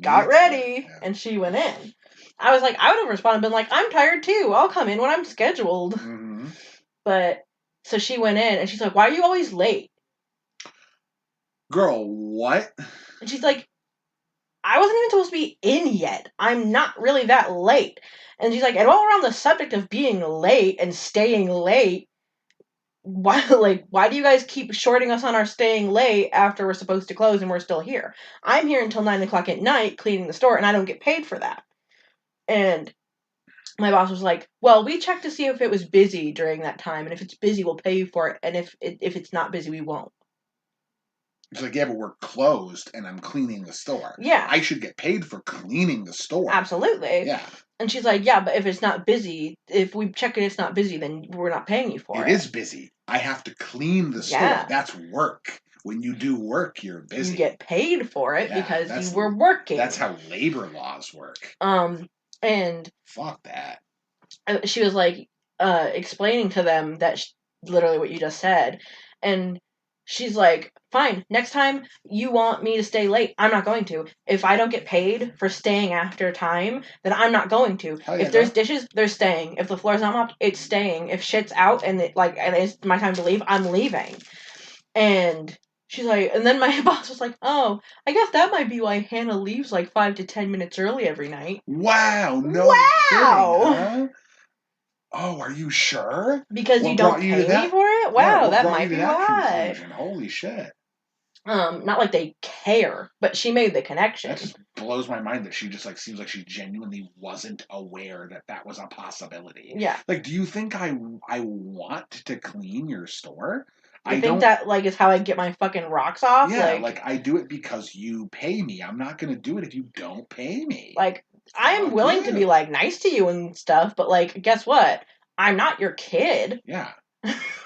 got Me ready, too. Yeah. and she went in. I was like, I would have responded, been like, I'm tired too. I'll come in when I'm scheduled. Mm-hmm. But, so she went in, and she's like, why are you always late? Girl, what? And she's like, I wasn't even supposed to be in yet. I'm not really that late. And she's like, and while we're on the subject of being late and staying late, why do you guys keep shorting us on our staying late after we're supposed to close and we're still here? I'm here until 9 o'clock at night cleaning the store, and I don't get paid for that. And my boss was like, well, we checked to see if it was busy during that time, and if it's busy, we'll pay you for it, and if it's not busy, we won't. It's like, yeah, but we're closed, and I'm cleaning the store. Yeah. I should get paid for cleaning the store. Absolutely. Yeah. And she's like, yeah, but if it's not busy, if we check it, it's not busy, then we're not paying you for it. It is busy. I have to clean the store. That's work. When you do work, you're busy. You get paid for it because you were working. That's how labor laws work. And fuck that. She was like, explaining to them that literally what you just said, and she's like, fine, next time you want me to stay late, I'm not going to. If I don't get paid for staying after time, then I'm not going to. If there's dishes, they're staying. If the floor's not mopped, it's staying. If shit's out and it's my time to leave, I'm leaving. And she's like, and then my boss was like, oh, I guess that might be why Hannah leaves like 5 to 10 minutes early every night. Wow, no kidding, huh? Oh, are you sure? Because you don't pay me for it? Wow, that might be why. Conclusion? Holy shit. Not like they care, but she made the connection. That just blows my mind that she just seems like she genuinely wasn't aware that was a possibility. Yeah. Like, do you think I want to clean your store? I think that is how I get my fucking rocks off. Yeah, I do it because you pay me. I'm not gonna do it if you don't pay me. I am willing to be nice to you and stuff, but guess what? I'm not your kid. Yeah.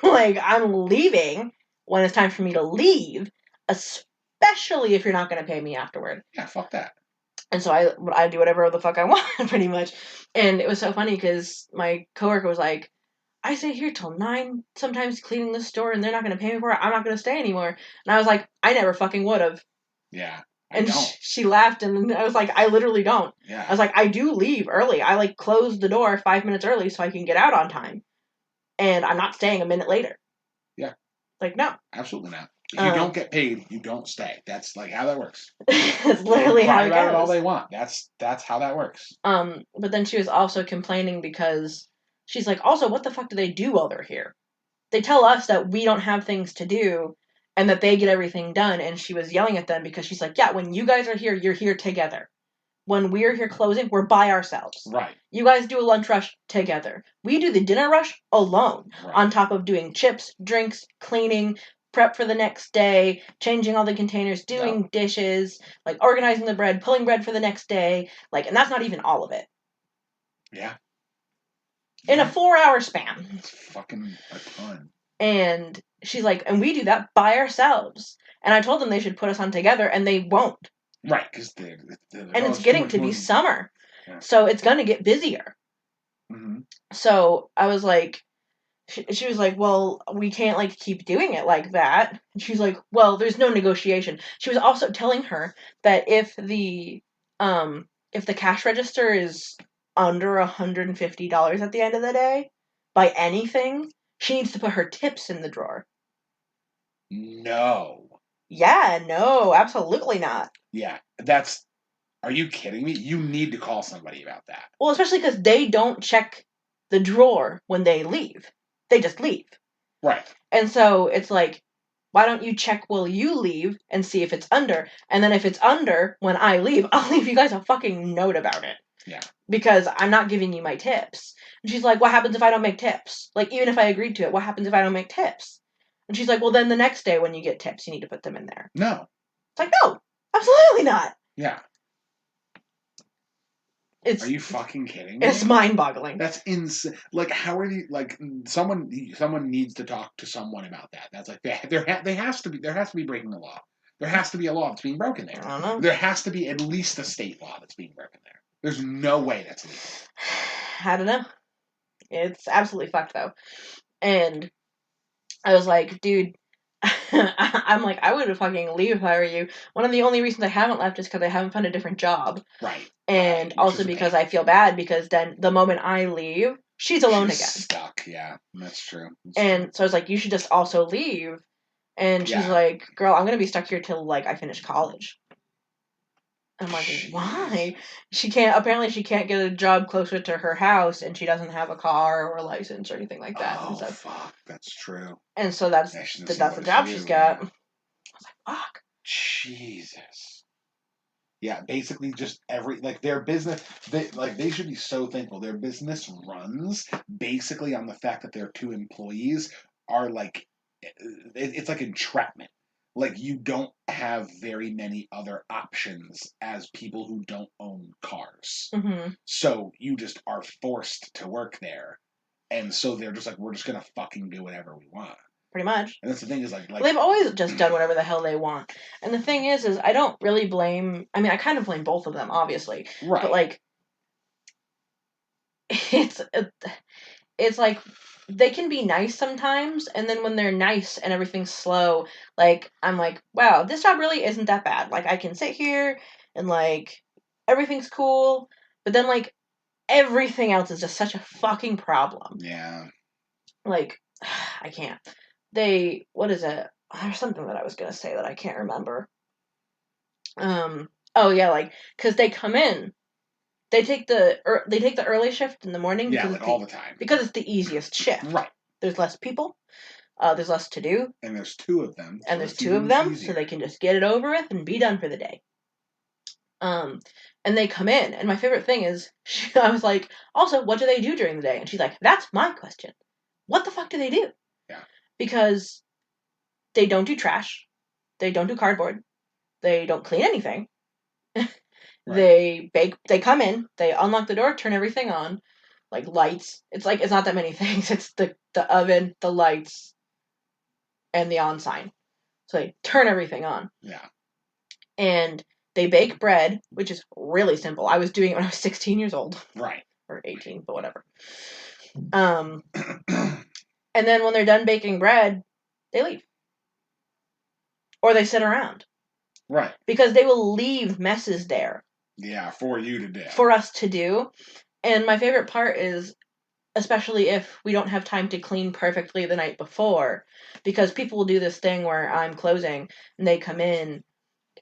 I'm leaving when it's time for me to leave, especially if you're not going to pay me afterward. Yeah, fuck that. And so I do whatever the fuck I want, pretty much. And it was so funny because my coworker was like, I stay here till 9, sometimes cleaning the store, and they're not going to pay me for it. I'm not going to stay anymore. And I was like, I never fucking would have. Yeah. And she laughed, and I was like, I literally don't. Yeah. I was like, I do leave early. I close the door 5 minutes early so I can get out on time. And I'm not staying a minute later. Yeah. No. Absolutely not. If you don't get paid, you don't stay. That's how that works. That's literally how it goes. Cry about it all they want. That's how that works. But then she was also complaining because she's like, also, what the fuck do they do while they're here? They tell us that we don't have things to do and that they get everything done. And she was yelling at them because she's like, yeah, when you guys are here, you're here together. When we're here closing, we're by ourselves. Right. You guys do a lunch rush together. We do the dinner rush alone, on top of doing chips, drinks, cleaning, prep for the next day, changing all the containers, doing dishes, organizing the bread, pulling bread for the next day. And that's not even all of it. Yeah. In a 4-hour span. It's fucking a ton. And she's like, and we do that by ourselves. And I told them they should put us on together, and they won't. Right, because and it's getting to be summer, so it's going to get busier. Mm-hmm. So I was like, she was like, well, we can't keep doing it like that. And she's like, well, there's no negotiation. She was also telling her that if the cash register is under $150 at the end of the day, by anything, she needs to put her tips in the drawer. No. Yeah, no, absolutely not. Yeah, are you kidding me? You need to call somebody about that. Well, especially because they don't check the drawer when they leave. They just leave. Right. And so it's like, why don't you check while you leave and see if it's under? And then if it's under when I leave, I'll leave you guys a fucking note about it. Yeah. Because I'm not giving you my tips. And she's like, what happens if I don't make tips? Even if I agreed to it, what happens if I don't make tips? And she's like, well, then the next day when you get tips, you need to put them in there. No. It's like, no, absolutely not. Yeah. Are you fucking kidding me? It's mind-boggling. That's insane. How are you? Someone needs to talk to someone about that. That's there has to be breaking the law. There has to be a law that's being broken there. I don't know. There has to be at least a state law that's being broken there. There's no way that's legal. I don't know. It's absolutely fucked, though. And I was like, dude, I'm like, I would fucking leave if I were you. One of the only reasons I haven't left is because I haven't found a different job. Right. And right. also because I feel bad, because then the moment I leave, she's alone again. Stuck, yeah. That's true. So I was like, you should just also leave. And she's like, girl, I'm going to be stuck here till, like, I finish college. I'm like, jeez. Why? Apparently she can't get a job closer to her house, and she doesn't have a car or a license or anything like that. Oh, and so, fuck, that's true. And so that's the job she's got. I was like, fuck. Jesus. Yeah, basically just their business, they should be so thankful. Their business runs basically on the fact that their 2 employees are like, it's like entrapment. Like, you don't have very many other options as people who don't own cars. Mm-hmm. So you just are forced to work there. And so they're just like, we're just going to fucking do whatever we want. Pretty much. And that's the thing is, well, they've always just done whatever the hell they want. And the thing is I don't really blame, I mean, I kind of blame both of them, obviously. Right. But, like, it's like, they can be nice sometimes, and then when they're nice and everything's slow, like, I'm like, wow, this job really isn't that bad. Like, I can sit here and, like, everything's cool, but then, like, everything else is just such a fucking problem. Yeah. Like, I can't. What is it? There's something that I was gonna say that I can't remember. Oh yeah, like, because they come in, they take the early shift in the morning. Yeah, because like all the time. Because it's the easiest shift. Right. There's less people. There's less to do. And there's 2 of them. And there's 2 of them, so they can just get it over with and be done for the day. And they come in, and my favorite thing is, I was like, also, what do they do during the day? And she's like, that's my question. What the fuck do they do? Yeah. Because they don't do trash. They don't do cardboard. They don't clean anything. Right. They bake. They come in. They unlock the door, turn everything on, like lights. It's like, it's not that many things. It's the oven, the lights, and the on sign. So they turn everything on. Yeah. And they bake bread, which is really simple. I was doing it when I was 16 years old. Right. Or 18, but whatever. And then when they're done baking bread, they leave. Or they sit around. Right. Because they will leave messes there. Yeah, for you to do. For us to do. And my favorite part is, especially if we don't have time to clean perfectly the night before, because people will do this thing where I'm closing and they come in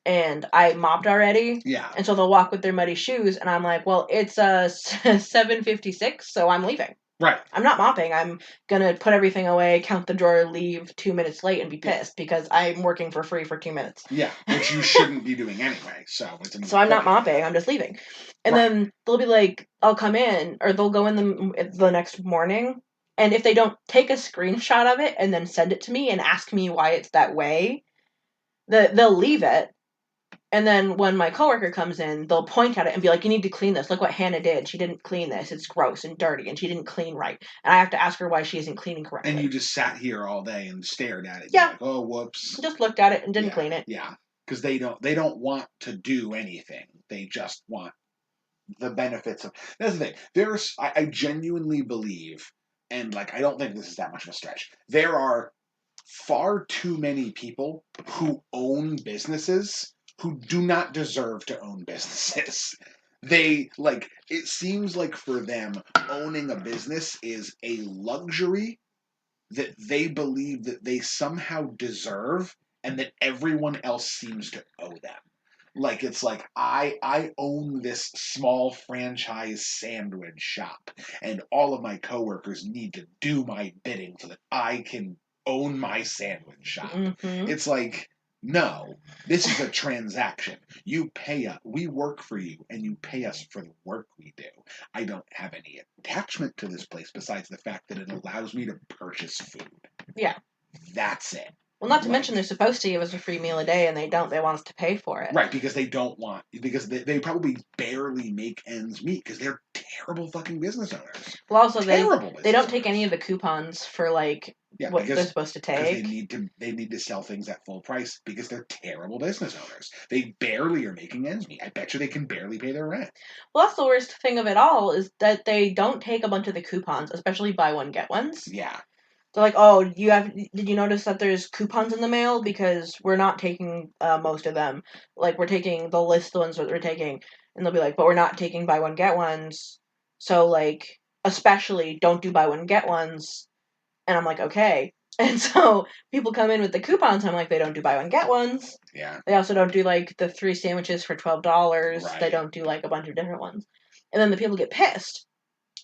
and I mopped already. Yeah. And so they'll walk with their muddy shoes, and I'm like, well, it's 7:56, so I'm leaving. Right. I'm not mopping. I'm gonna put everything away, count the drawer, leave 2 minutes late, and be pissed because I'm working for free for 2 minutes. Yeah, which you shouldn't be doing anyway. So I'm not mopping. I'm just leaving. And then they'll be like, I'll come in, or they'll go in the next morning, and if they don't take a screenshot of it and then send it to me and ask me why it's that way, they'll leave it. And then when my coworker comes in, they'll point at it and be like, you need to clean this. Look what Hannah did. She didn't clean this. It's gross and dirty, and she didn't clean right. And I have to ask her why she isn't cleaning correctly. And you just sat here all day and stared at it. Yeah. Like, oh, whoops. Just looked at it and didn't clean it. Yeah. Because they don't want to do anything. They just want the benefits of... That's the thing. I genuinely believe, and, like, I don't think this is that much of a stretch, there are far too many people who own businesses who do not deserve to own businesses. It seems like for them, owning a business is a luxury that they believe that they somehow deserve and that everyone else seems to owe them. Like, it's like, I own this small franchise sandwich shop, and all of my coworkers need to do my bidding so that I can own my sandwich shop. Mm-hmm. It's like, no, this is a transaction. You pay us. We work for you, and you pay us for the work we do. I don't have any attachment to this place besides the fact that it allows me to purchase food. Yeah. That's it. Well, not to mention they're supposed to give us a free meal a day, and they don't. They want us to pay for it. Right, because they probably barely make ends meet because they're terrible fucking business owners. Well, also, they don't take any of the coupons for, like, Yeah, what they're supposed to because take. they need to sell things at full price because they're terrible business owners. They barely are making ends meet. I bet you they can barely pay their rent. Well, that's the worst thing of it all is that they don't take a bunch of the coupons, especially buy one get ones. Yeah. They're like, oh, did you notice that there's coupons in the mail? Because we're not taking most of them. Like, we're taking the list, the ones that we're taking. And they'll be like, but we're not taking buy one, get ones. So, like, especially don't do buy one, get ones. And I'm like, okay. And so people come in with the coupons. And I'm like, they don't do buy one, get ones. Yeah. They also don't do, like, the 3 sandwiches for $12. Right. They don't do, like, a bunch of different ones. And then the people get pissed.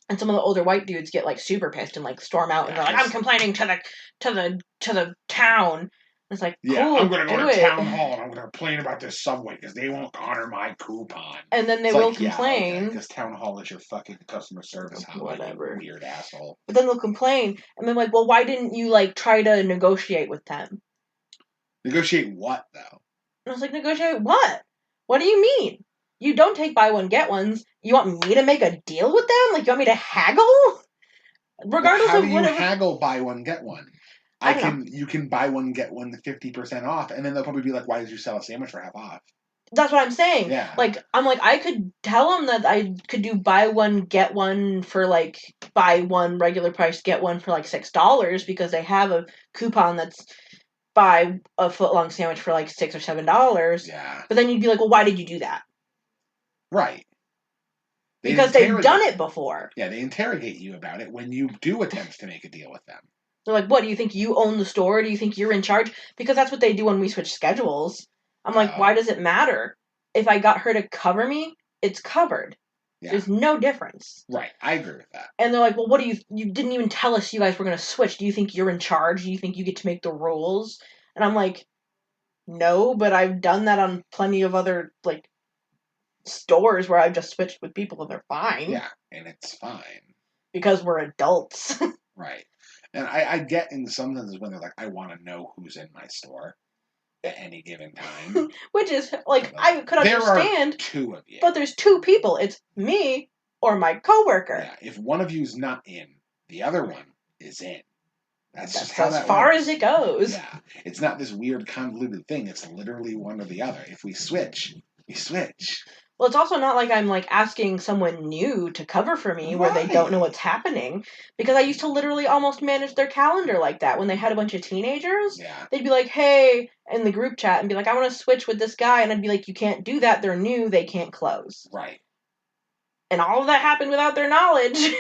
And some of the older white dudes get like super pissed and like storm out and they're like, "I'm complaining to the town." And it's like, cool, I'm gonna go to it. town hall and I'm gonna complain about this subway because they won't honor my coupon. And then they will complain because town hall is your fucking customer service hotline. Whatever, you weird asshole. But then they'll complain and then like, well, why didn't you like try to negotiate with them? Negotiate what though? And I was like, negotiate what? What do you mean? You don't take buy one get ones. You want me to make a deal with them? Like you want me to haggle? Regardless how of do you whatever. Haggle buy one get one? You can buy one get one 50% off, and then they'll probably be like, "Why did you sell a sandwich for half off?" That's what I'm saying. Yeah. Like I'm like I could tell them that I could do buy one get one for like buy one regular price get one for like $6 because they have a coupon that's buy a foot-long sandwich for like $6 or $7. Yeah. But then you'd be like, well, why did you do that? Right. Because they've done it before. Yeah, they interrogate you about it when you do attempt to make a deal with them. They're like, what, do you think you own the store? Do you think you're in charge? Because that's what they do when we switch schedules. I'm like, why does it matter? If I got her to cover me, it's covered. Yeah. There's no difference. Right, I agree with that. And they're like, well, what do you didn't even tell us you guys were going to switch. Do you think you're in charge? Do you think you get to make the rules? And I'm like, no, but I've done that on plenty of other, like, stores where I've just switched with people and they're fine. Yeah, and it's fine. Because we're adults. Right. And I get in some senses when they're like, I want to know who's in my store at any given time. Which is, like, I could understand. There are 2 of you. But there's 2 people. It's me or my coworker. Yeah, if one of you's not in, the other one is in. That's just how that works. As far as it goes. Yeah. It's not this weird convoluted thing. It's literally one or the other. If we switch, we switch. Well, it's also not like I'm, like, asking someone new to cover for me where they don't know what's happening. Because I used to literally almost manage their calendar like that. When they had a bunch of teenagers, they'd be like, hey, in the group chat, and be like, I want to switch with this guy. And I'd be like, you can't do that. They're new. They can't close. Right. And all of that happened without their knowledge.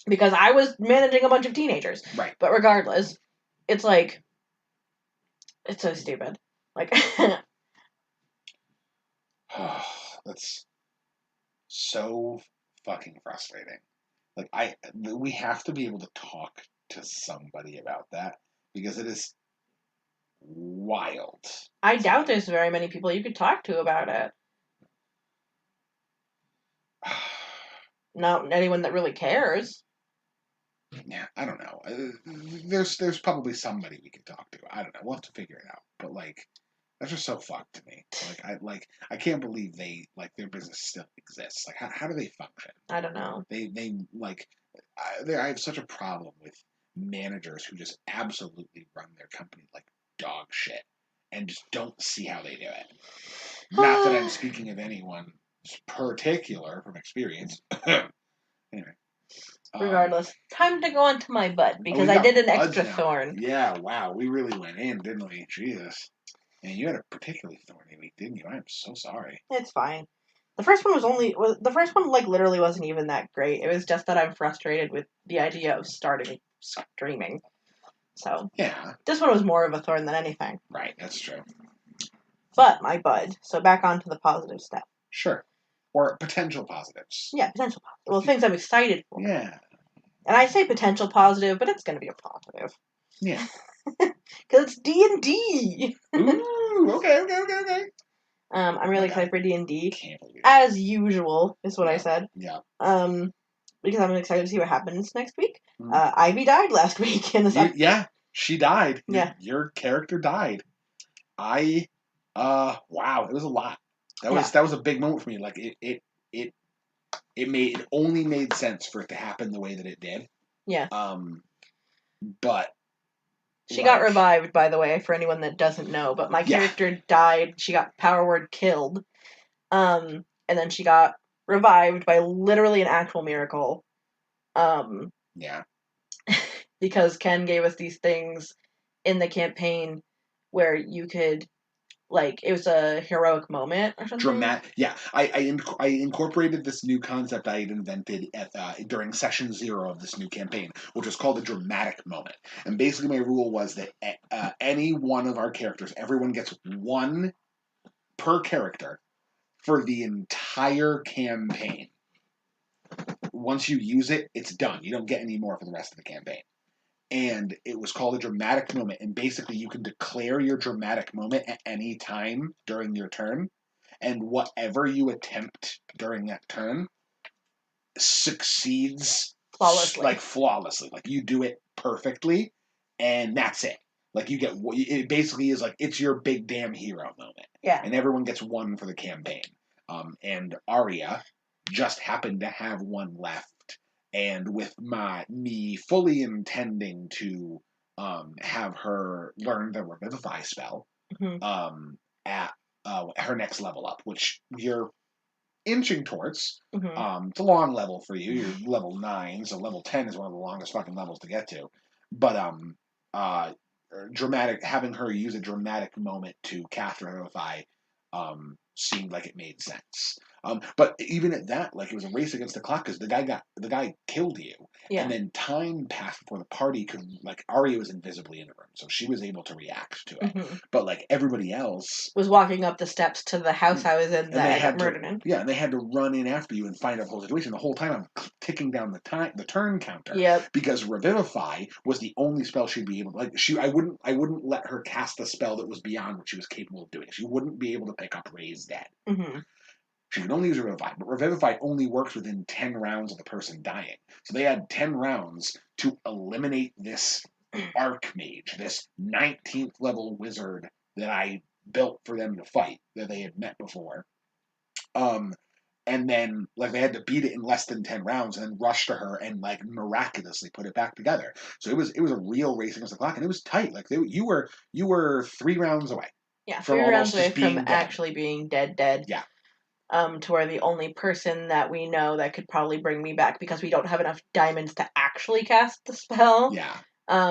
Because I was managing a bunch of teenagers. Right. But regardless, it's like, it's so stupid. Like... That's so fucking frustrating. Like we have to be able to talk to somebody about that because it is wild. I doubt there's very many people you could talk to about it. Not anyone that really cares. Yeah, I don't know. There's probably somebody we could talk to. I don't know. We'll have to figure it out. But like. That's just so fucked to me. I can't believe their business still exists. Like how do they function? I don't know. I have such a problem with managers who just absolutely run their company like dog shit and just don't see how they do it. Not that I'm speaking of anyone particular from experience. Anyway. Regardless, time to go on to my butt because I did an extra thorn. Yeah, wow, we really went in, didn't we? Jesus. And you had a particularly thorny week, didn't you? I'm so sorry. It's fine. The first one like literally wasn't even that great. It was just that I'm frustrated with the idea of starting streaming. So yeah, this one was more of a thorn than anything. Right, that's true. But my bud. So back onto the positive stuff. Sure. Or potential positives. Yeah, potential positive. Well, things I'm excited for. Yeah. And I say potential positive, but it's going to be a positive. Yeah. Because it's D&D. Ooh, okay. I'm really excited for D&D. As usual, is what I said. Yeah. Because I'm excited to see what happens next week. Ivy died last week in the Yeah, she died. Yeah. Your character died. Wow, it was a lot. That was a big moment for me. Like it only made sense for it to happen the way that it did. Yeah. but she got revived, by the way, for anyone that doesn't know. But my character died. She got power word killed. And then she got revived by literally an actual miracle. Yeah. Because Ken gave us these things in the campaign where you could, like, it was a heroic moment or something. Yeah. I incorporated this new concept I had invented during session 0 of this new campaign, which was called a dramatic moment. And basically my rule was that any one of our characters, everyone gets one per character for the entire campaign. Once you use it, it's done. You don't get any more for the rest of the campaign. And it was called a dramatic moment. And basically, you can declare your dramatic moment at any time during your turn. And whatever you attempt during that turn succeeds flawlessly. Like, you do it perfectly, and that's it. Like, you get, it basically is like, it's your big damn hero moment. Yeah. And everyone gets one for the campaign. And Arya just happened to have one left. And with me fully intending to have her learn the Revivify spell at her next level up, which you're inching towards. It's a long level for you. You're level 9, so level 10 is one of the longest fucking levels to get to. But having her use a dramatic moment to cast Revivify seemed like it made sense. But even at that, like, it was a race against the clock because the guy killed you, and then time passed before the party could, like, Arya was invisibly in the room, so she was able to react to it. But like everybody else was walking up the steps to the house I was in that I got murdered in. Yeah, and they had to run in after you and find out the whole situation. The whole time I'm ticking down the turn counter. Yep. Because Revivify was the only spell she'd be able to, like, I wouldn't let her cast a spell that was beyond what she was capable of doing. She wouldn't be able to pick up Raise Dead. She could only use Revivify, but Revivify only works within 10 rounds of the person dying. So they had 10 rounds to eliminate this Archmage, this 19th level wizard that I built for them to fight, that they had met before. And then, like, they had to beat it in less than 10 rounds and then rush to her and, like, miraculously put it back together. So it was a real race against the clock, and it was tight. Like, you were 3 rounds away. Yeah, 3 rounds away from actually being dead. Yeah. To where the only person that we know that could probably bring me back, because we don't have enough diamonds to actually cast the spell. Yeah.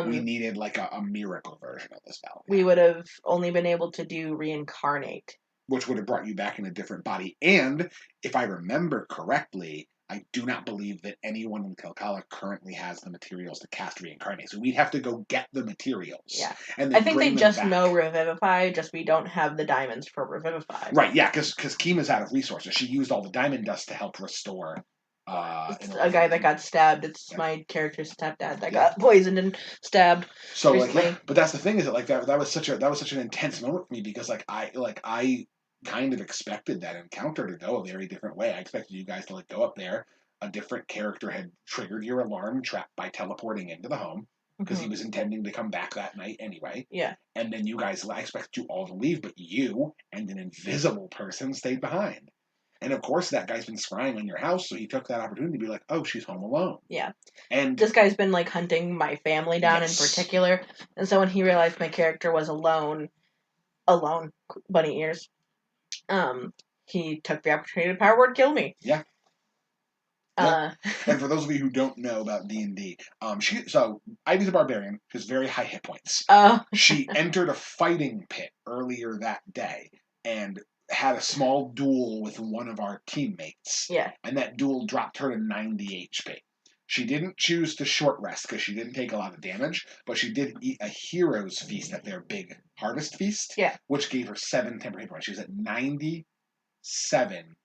We needed, like, a miracle version of the spell. We would have only been able to do reincarnate. Which would have brought you back in a different body. And, if I remember correctly, I do not believe that anyone in Kilkala currently has the materials to cast Reincarnate. So we'd have to go get the materials. Yeah. And I think they just know Revivify, just we don't have the diamonds for Revivify. Right, yeah, because Kima's out of resources. She used all the diamond dust to help restore. It's a guy that got stabbed. It's my character's stepdad that got poisoned and stabbed. So recently. Like, yeah, but that's the thing, is that, like, that was such an intense moment for me, because I kind of expected that encounter to go a very different way. I expected you guys to, like, go up there. A different character had triggered your alarm trap by teleporting into the home, because he was intending to come back that night anyway. Yeah. And then you guys, I expected you all to leave, but you and an invisible person stayed behind. And of course, that guy's been scrying on your house, so he took that opportunity to be like, "Oh, she's home alone." Yeah. And this guy's been, like, hunting my family down in particular, and so when he realized my character was alone, bunny ears, he took the opportunity to power word kill me. Yeah. And for those of you who don't know about D&D, Ivy's a barbarian, has very high hit points. She entered a fighting pit earlier that day and had a small duel with one of our teammates. Yeah. And that duel dropped her to 90 HP. She didn't choose to short rest because she didn't take a lot of damage, but she did eat a hero's feast at their big harvest feast, which gave her 7 temporary hit points. She was at 97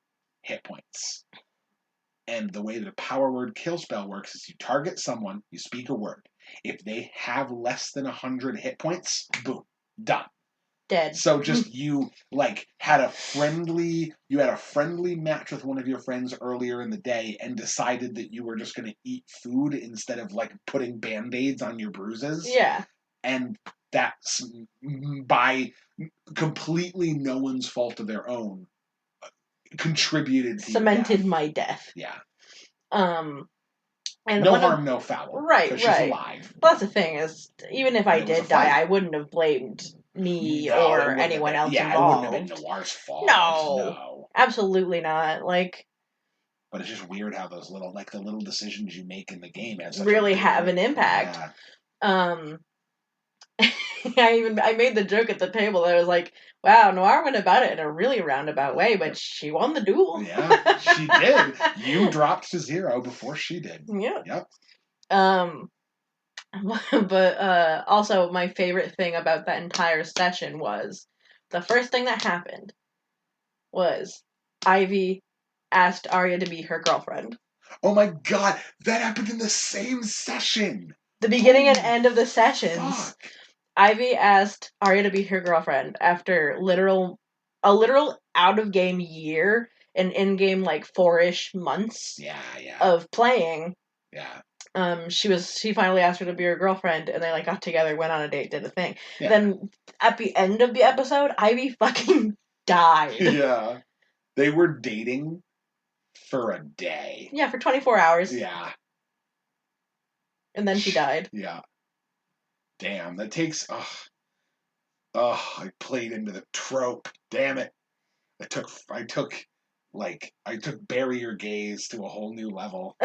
hit points. And the way the power word kill spell works is you target someone, you speak a word. If they have less than 100 hit points, boom, done. Dead. So just you, like, had a friendly match with one of your friends earlier in the day and decided that you were just going to eat food instead of, like, putting Band-Aids on your bruises. Yeah. And that's, by completely no one's fault of their own, contributed to cemented my death. Yeah. And no harm, no foul. Right, because she's alive. Well, that's the thing is, even if I did die, I wouldn't have blamed me or anyone else involved. It wouldn't have been Noir's fault. No, absolutely not. Like, but it's just weird how those little, like the little decisions you make in the game really have an impact. Yeah. I made the joke at the table that I was like, wow, Noir went about it in a really roundabout way, but she won the duel. Yeah, she did. You dropped to 0 before she did. Yeah. Yep. But also my favorite thing about that entire session was the first thing that happened was Ivy asked Arya to be her girlfriend. Oh my god, that happened in the same session. The beginning and end of the sessions. Fuck. Ivy asked Arya to be her girlfriend after a literal out of game year and in game like 4-ish months of playing. Yeah. She finally asked her to be her girlfriend, and they like got together, went on a date, did a thing. Yeah. Then at the end of the episode, Ivy fucking died. Yeah. They were dating for a day. Yeah, for 24 hours. Yeah. And then she died. Yeah. Damn, that takes... I played into the trope. Damn it. I took barrier gaze to a whole new level.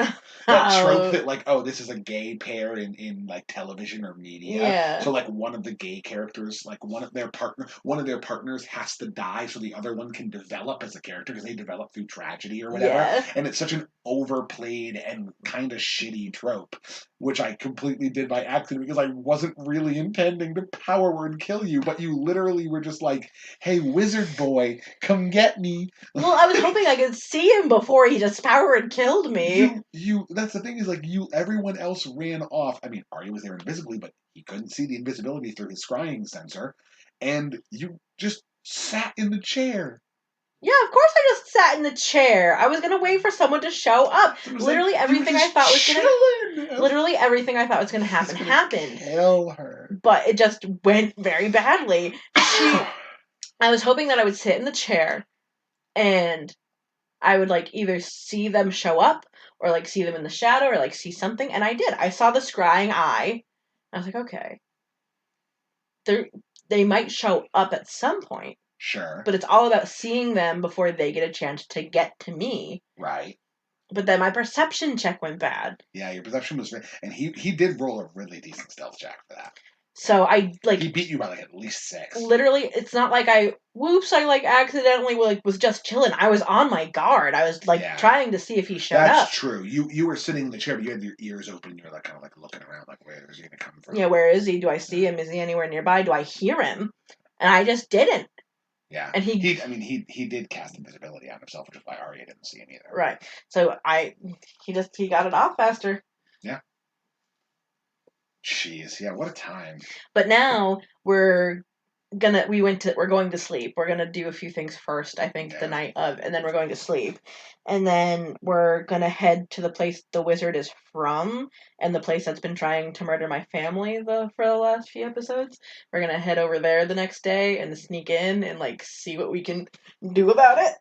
That trope that like, oh, this is a gay pair in like television or media. Yeah. So like one of the gay characters, like one of their partners has to die so the other one can develop as a character because they develop through tragedy or whatever. Yeah. And it's such an overplayed and kind of shitty trope, which I completely did by accident because I wasn't really intending to power word kill you, but you literally were just like, hey, wizard boy, come get me. Well, I was hoping I could see him before he just power word killed me. That's the thing is like everyone else ran off. I mean, Arya was there invisibly, but he couldn't see the invisibility through his scrying sensor, and you just sat in the chair. Yeah, of course I just sat in the chair. I was gonna wait for someone to show up. Literally everything I thought was gonna happen happened. Kill her. But it just went very badly. I was hoping that I would sit in the chair and I would like either see them show up or like see them in the shadow or like see something, and I did. I saw the scrying eye. I was like, okay. They might show up at some point. Sure. But it's all about seeing them before they get a chance to get to me. Right. But then my perception check went bad. Yeah, your perception was... And he did roll a really decent stealth check for that. So I, like... He beat you by, like, at least 6. Literally, it's not like I accidentally, was just chilling. I was on my guard. I was, trying to see if he showed up. That's true. You were sitting in the chair, but you had your ears open. You were, kind of, looking around, like, where is he going to come from? Yeah, where is he? Do I see him? Is he anywhere nearby? Do I hear him? And I just didn't. Yeah. And he did cast invisibility on himself, which is why Arya didn't see him either. Right. So he got it off faster. Yeah. Jeez, yeah, what a time. But now we're going to sleep. We're gonna do a few things first, I think, the night of, and then we're going to sleep. And then we're gonna head to the place the wizard is from, and the place that's been trying to murder my family for the last few episodes. We're gonna head over there the next day and sneak in and see what we can do about it.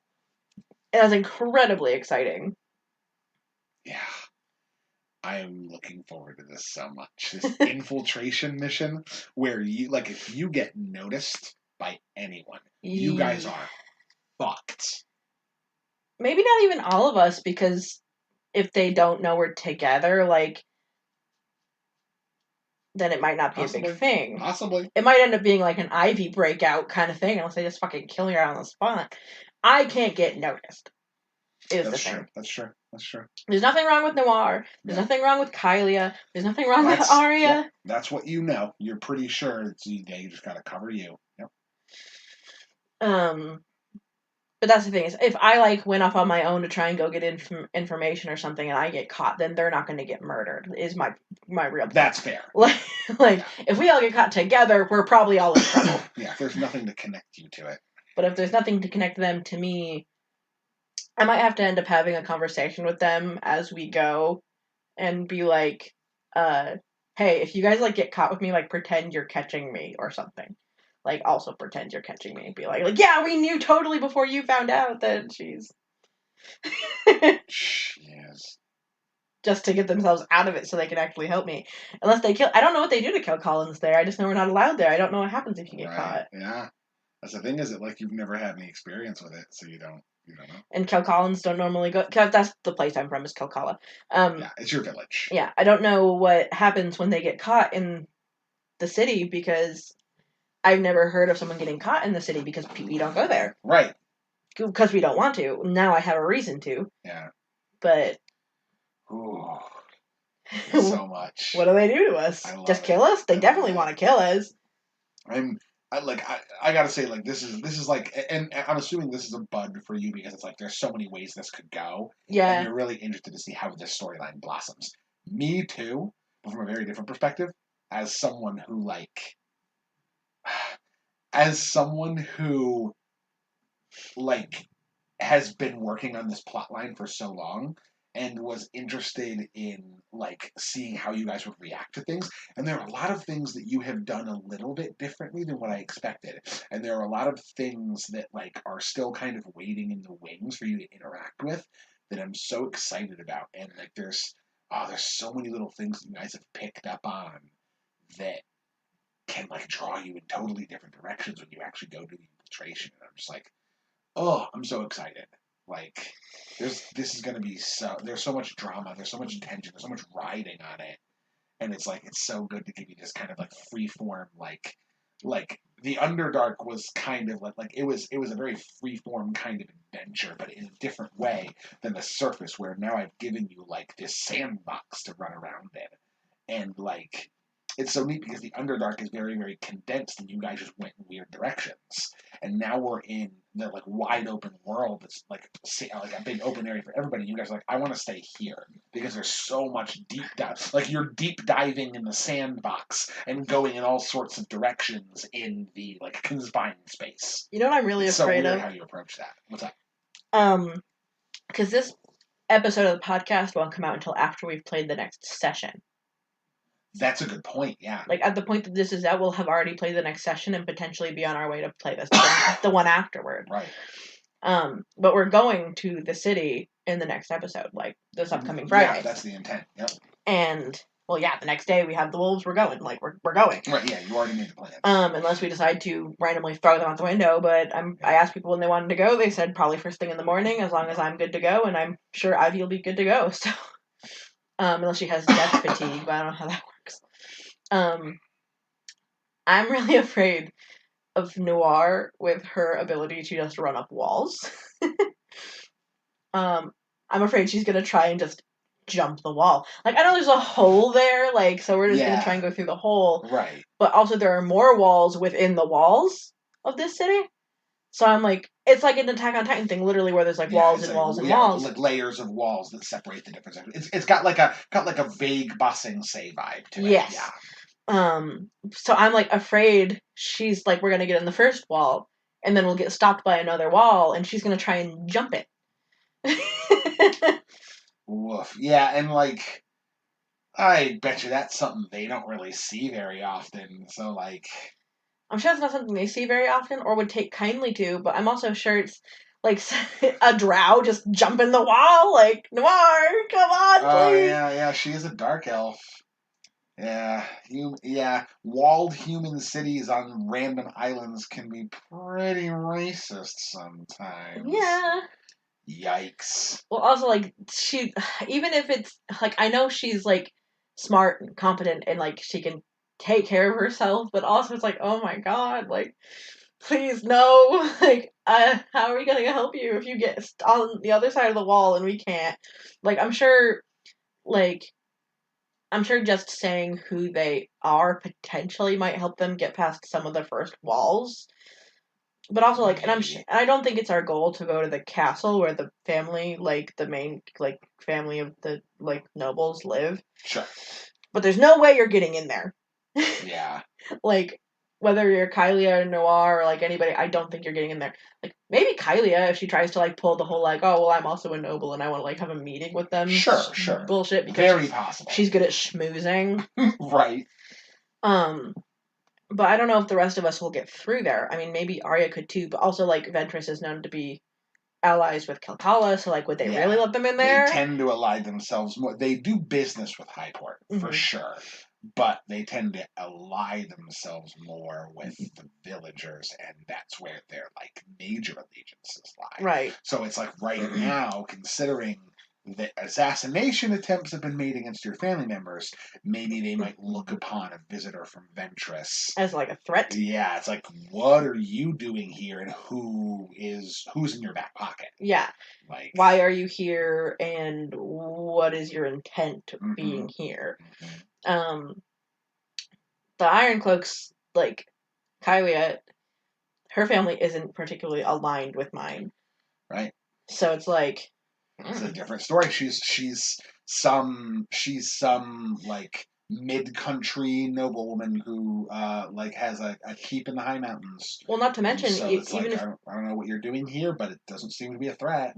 And that's incredibly exciting. Yeah. I am looking forward to this so much. This infiltration mission where if you get noticed by anyone, you guys are fucked. Maybe not even all of us, because if they don't know we're together, then it might not be a big thing. Possibly. It might end up being an Ivy breakout kind of thing, unless they just fucking kill you on the spot. I can't get noticed. That's true. That's true. There's nothing wrong with Noir. There's nothing wrong with Kylia. There's nothing wrong with Arya. Yep. That's what you know. You're pretty sure. You just gotta cover you. Yep. But that's the thing is, if I went off on my own to try and go get information or something, and I get caught, then they're not going to get murdered. Is my real point. That's fair. If we all get caught together, we're probably all in trouble. Yeah, if there's nothing to connect you to it. But if there's nothing to connect them to me, I might have to end up having a conversation with them as we go, and be like, "Hey, if you guys get caught with me, pretend you're catching me or something." Also pretend you're catching me and be like, yeah, we knew totally before you found out that she's... Yes. just to get themselves out of it so they can actually help me. Unless they kill... I don't know what they do to kill Collins there. I just know we're not allowed there. I don't know what happens if you get caught. Yeah. That's the thing, is it like you've never had any experience with it, so you don't know. And Kilcollins don't normally go... That's the place I'm from, is Kilcalla. Yeah, it's your village. Yeah, I don't know what happens when they get caught in the city, because I've never heard of someone getting caught in the city because we don't go there. Right. Because we don't want to. Now I have a reason to. Yeah. But... Ooh. So much. What do they do to us? Just kill us? They definitely want to kill us. I gotta say, like, this is like, and I'm assuming this is a bud for you, because it's like there's so many ways this could go. Yeah. And you're really interested to see how this storyline blossoms. Me too, but from a very different perspective, as someone who has been working on this plot line for so long, and was interested in like seeing how you guys would react to things. And there are a lot of things that you have done a little bit differently than what I expected. And there are a lot of things that like are still kind of waiting in the wings for you to interact with, that I'm so excited about. And like there's so many little things that you guys have picked up on that can like draw you in totally different directions when you actually go to the infiltration. And I'm just like, oh, I'm so excited. Like, this is going to be there's so much drama, there's so much tension, there's so much riding on it. And it's like, it's so good to give you this kind of like free form, like the Underdark was kind of like it was a very free form kind of adventure, but in a different way than the surface, where now I've given you like this sandbox to run around in. And like, it's so neat because the Underdark is very, very condensed, and you guys just went in weird directions. And now we're in the like wide open world that's like a big open area for everybody. You guys are like, I want to stay here because there's so much deep dive. Like, you're deep diving in the sandbox and going in all sorts of directions in the like confined space. You know what I'm really afraid of? So of? weird how you approach that. What's that? Because this episode of the podcast won't come out until after we've played the next session. That's a good point, yeah. Like, at the point that this is out, we'll have already played the next session and potentially be on our way to play the one afterward. Right. But we're going to the city in the next episode, like, this upcoming Friday. Yeah, that's the intent, yep. And, well, yeah, the next day we have the wolves, we're going. Like, we're going. Right, yeah, you already made the plan. Unless we decide to randomly throw them out the window, but I asked people when they wanted to go, they said probably first thing in the morning, as long as I'm good to go, and I'm sure Ivy will be good to go, so... unless she has death fatigue, but I don't know how that works. I'm really afraid of Noir with her ability to just run up walls. I'm afraid she's gonna try and just jump the wall. Like, I know there's a hole there, like, so we're just gonna try and go through the hole. Right. But also there are more walls within the walls of this city. So I'm like, it's like an Attack on Titan thing, literally, where there's like walls and walls and walls, like layers of walls that separate the different sections. It's got like a vague Bossing Say vibe to it. Yes. Yeah. So I'm like afraid she's like, we're gonna get in the first wall, and then we'll get stopped by another wall, and she's gonna try and jump it. Woof. Yeah, and like, I bet you that's something they don't really see very often. So like, I'm sure it's not something they see very often or would take kindly to, but I'm also sure it's like a drow just jumping the wall, like, Noir, come on, please. Oh, yeah, she is a dark elf. Yeah, walled human cities on random islands can be pretty racist sometimes. Yeah. Yikes. Well, also, like, even if it's, like, I know she's, like, smart and competent and, like, she can take care of herself, but also it's like, oh my god, like, please, no. Like, how are we gonna help you if you get on the other side of the wall and we can't? Like, I'm sure just saying who they are potentially might help them get past some of the first walls. But also, like, and I don't think it's our goal to go to the castle where the family, like, the main, like, family of the, like, nobles live. Sure. But there's no way you're getting in there. Yeah. Like, whether you're Kylia or Noir or, like, anybody, I don't think you're getting in there. Like, maybe Kylia, if she tries to, like, pull the whole, like, oh, well, I'm also a noble and I want to, like, have a meeting with them. Sure. Bullshit. Because very possible. She's good at schmoozing. Right. But I don't know if the rest of us will get through there. I mean, maybe Arya could too, but also, like, Ventress is known to be allies with Calcala, so, like, would they really Yeah. let them in there? They tend to ally themselves more. They do business with Highport, for sure, but they tend to ally themselves more with the villagers, and that's where their, like, major allegiances lie. Right. So it's like right now, considering the assassination attempts have been made against your family members, maybe they might look upon a visitor from Ventress as, like, a threat. Yeah, it's like, what are you doing here, and who's in your back pocket? Yeah. Like, why are you here, and what is your intent being here? The Ironcloaks, like, Kylia, her family isn't particularly aligned with mine. Right. So it's like... It's a different story. She's some like mid-country noblewoman who like has a keep in the high mountains. Well, not to mention, so it's even like, if... I don't know what you're doing here, but it doesn't seem to be a threat.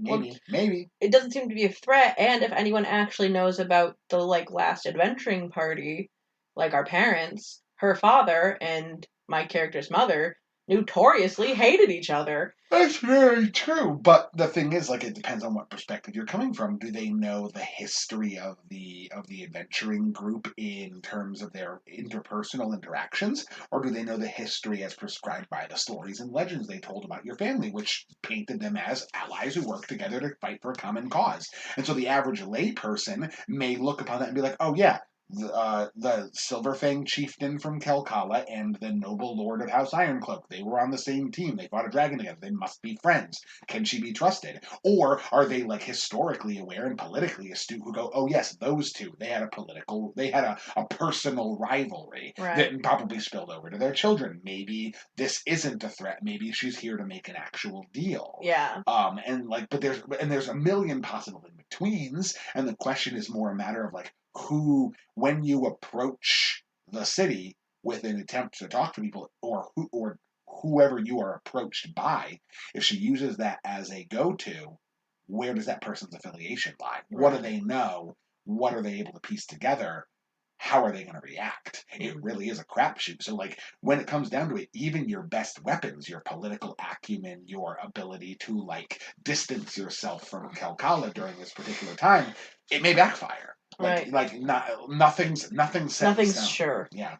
Maybe. It doesn't seem to be a threat, and if anyone actually knows about the, like, last adventuring party, like our parents, her father and my character's mother notoriously hated each other. That's very true. But the thing is, like, it depends on what perspective you're coming from. Do they know the history of the adventuring group in terms of their interpersonal interactions, or do they know the history as prescribed by the stories and legends they told about your family, which painted them as allies who work together to fight for a common cause? And so the average layperson may look upon that and be like, "Oh yeah, the Silverfang chieftain from Calcala and the noble lord of House Ironcloak. They were on the same team. They fought a dragon together. They must be friends. Can she be trusted? Or are they, like, historically aware and politically astute who go, oh yes, those two, they had a personal rivalry that probably spilled over to their children. Maybe this isn't a threat. Maybe she's here to make an actual deal. Yeah. But there's a million possible in-betweens, and the question is more a matter of, like, when you approach the city with an attempt to talk to people, or whoever you are approached by, if she uses that as a go-to, where does that person's affiliation lie? Right. What do they know? What are they able to piece together? How are they going to react? It really is a crapshoot. So, like, when it comes down to it, even your best weapons, your political acumen, your ability to, like, distance yourself from Calcala during this particular time, it may backfire. Nothing's sure. Yeah.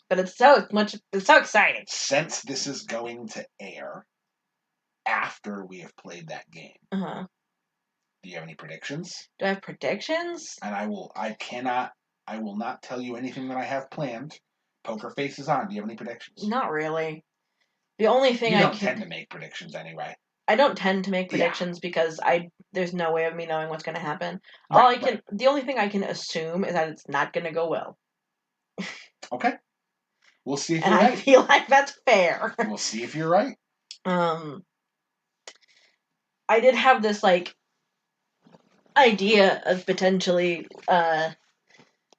But it's so exciting. Since this is going to air after we have played that game. Do you have any predictions? Do I have predictions? And I will not tell you anything that I have planned. Poker face is on. Do you have any predictions? Not really. The only thing you don't tend to make predictions anyway. I don't tend to make predictions because there's no way of me knowing what's going to happen. The only thing I can assume is that it's not going to go well. Okay. We'll see if you're right. And I feel like that's fair. We'll see if you're right. I did have this, like, idea of potentially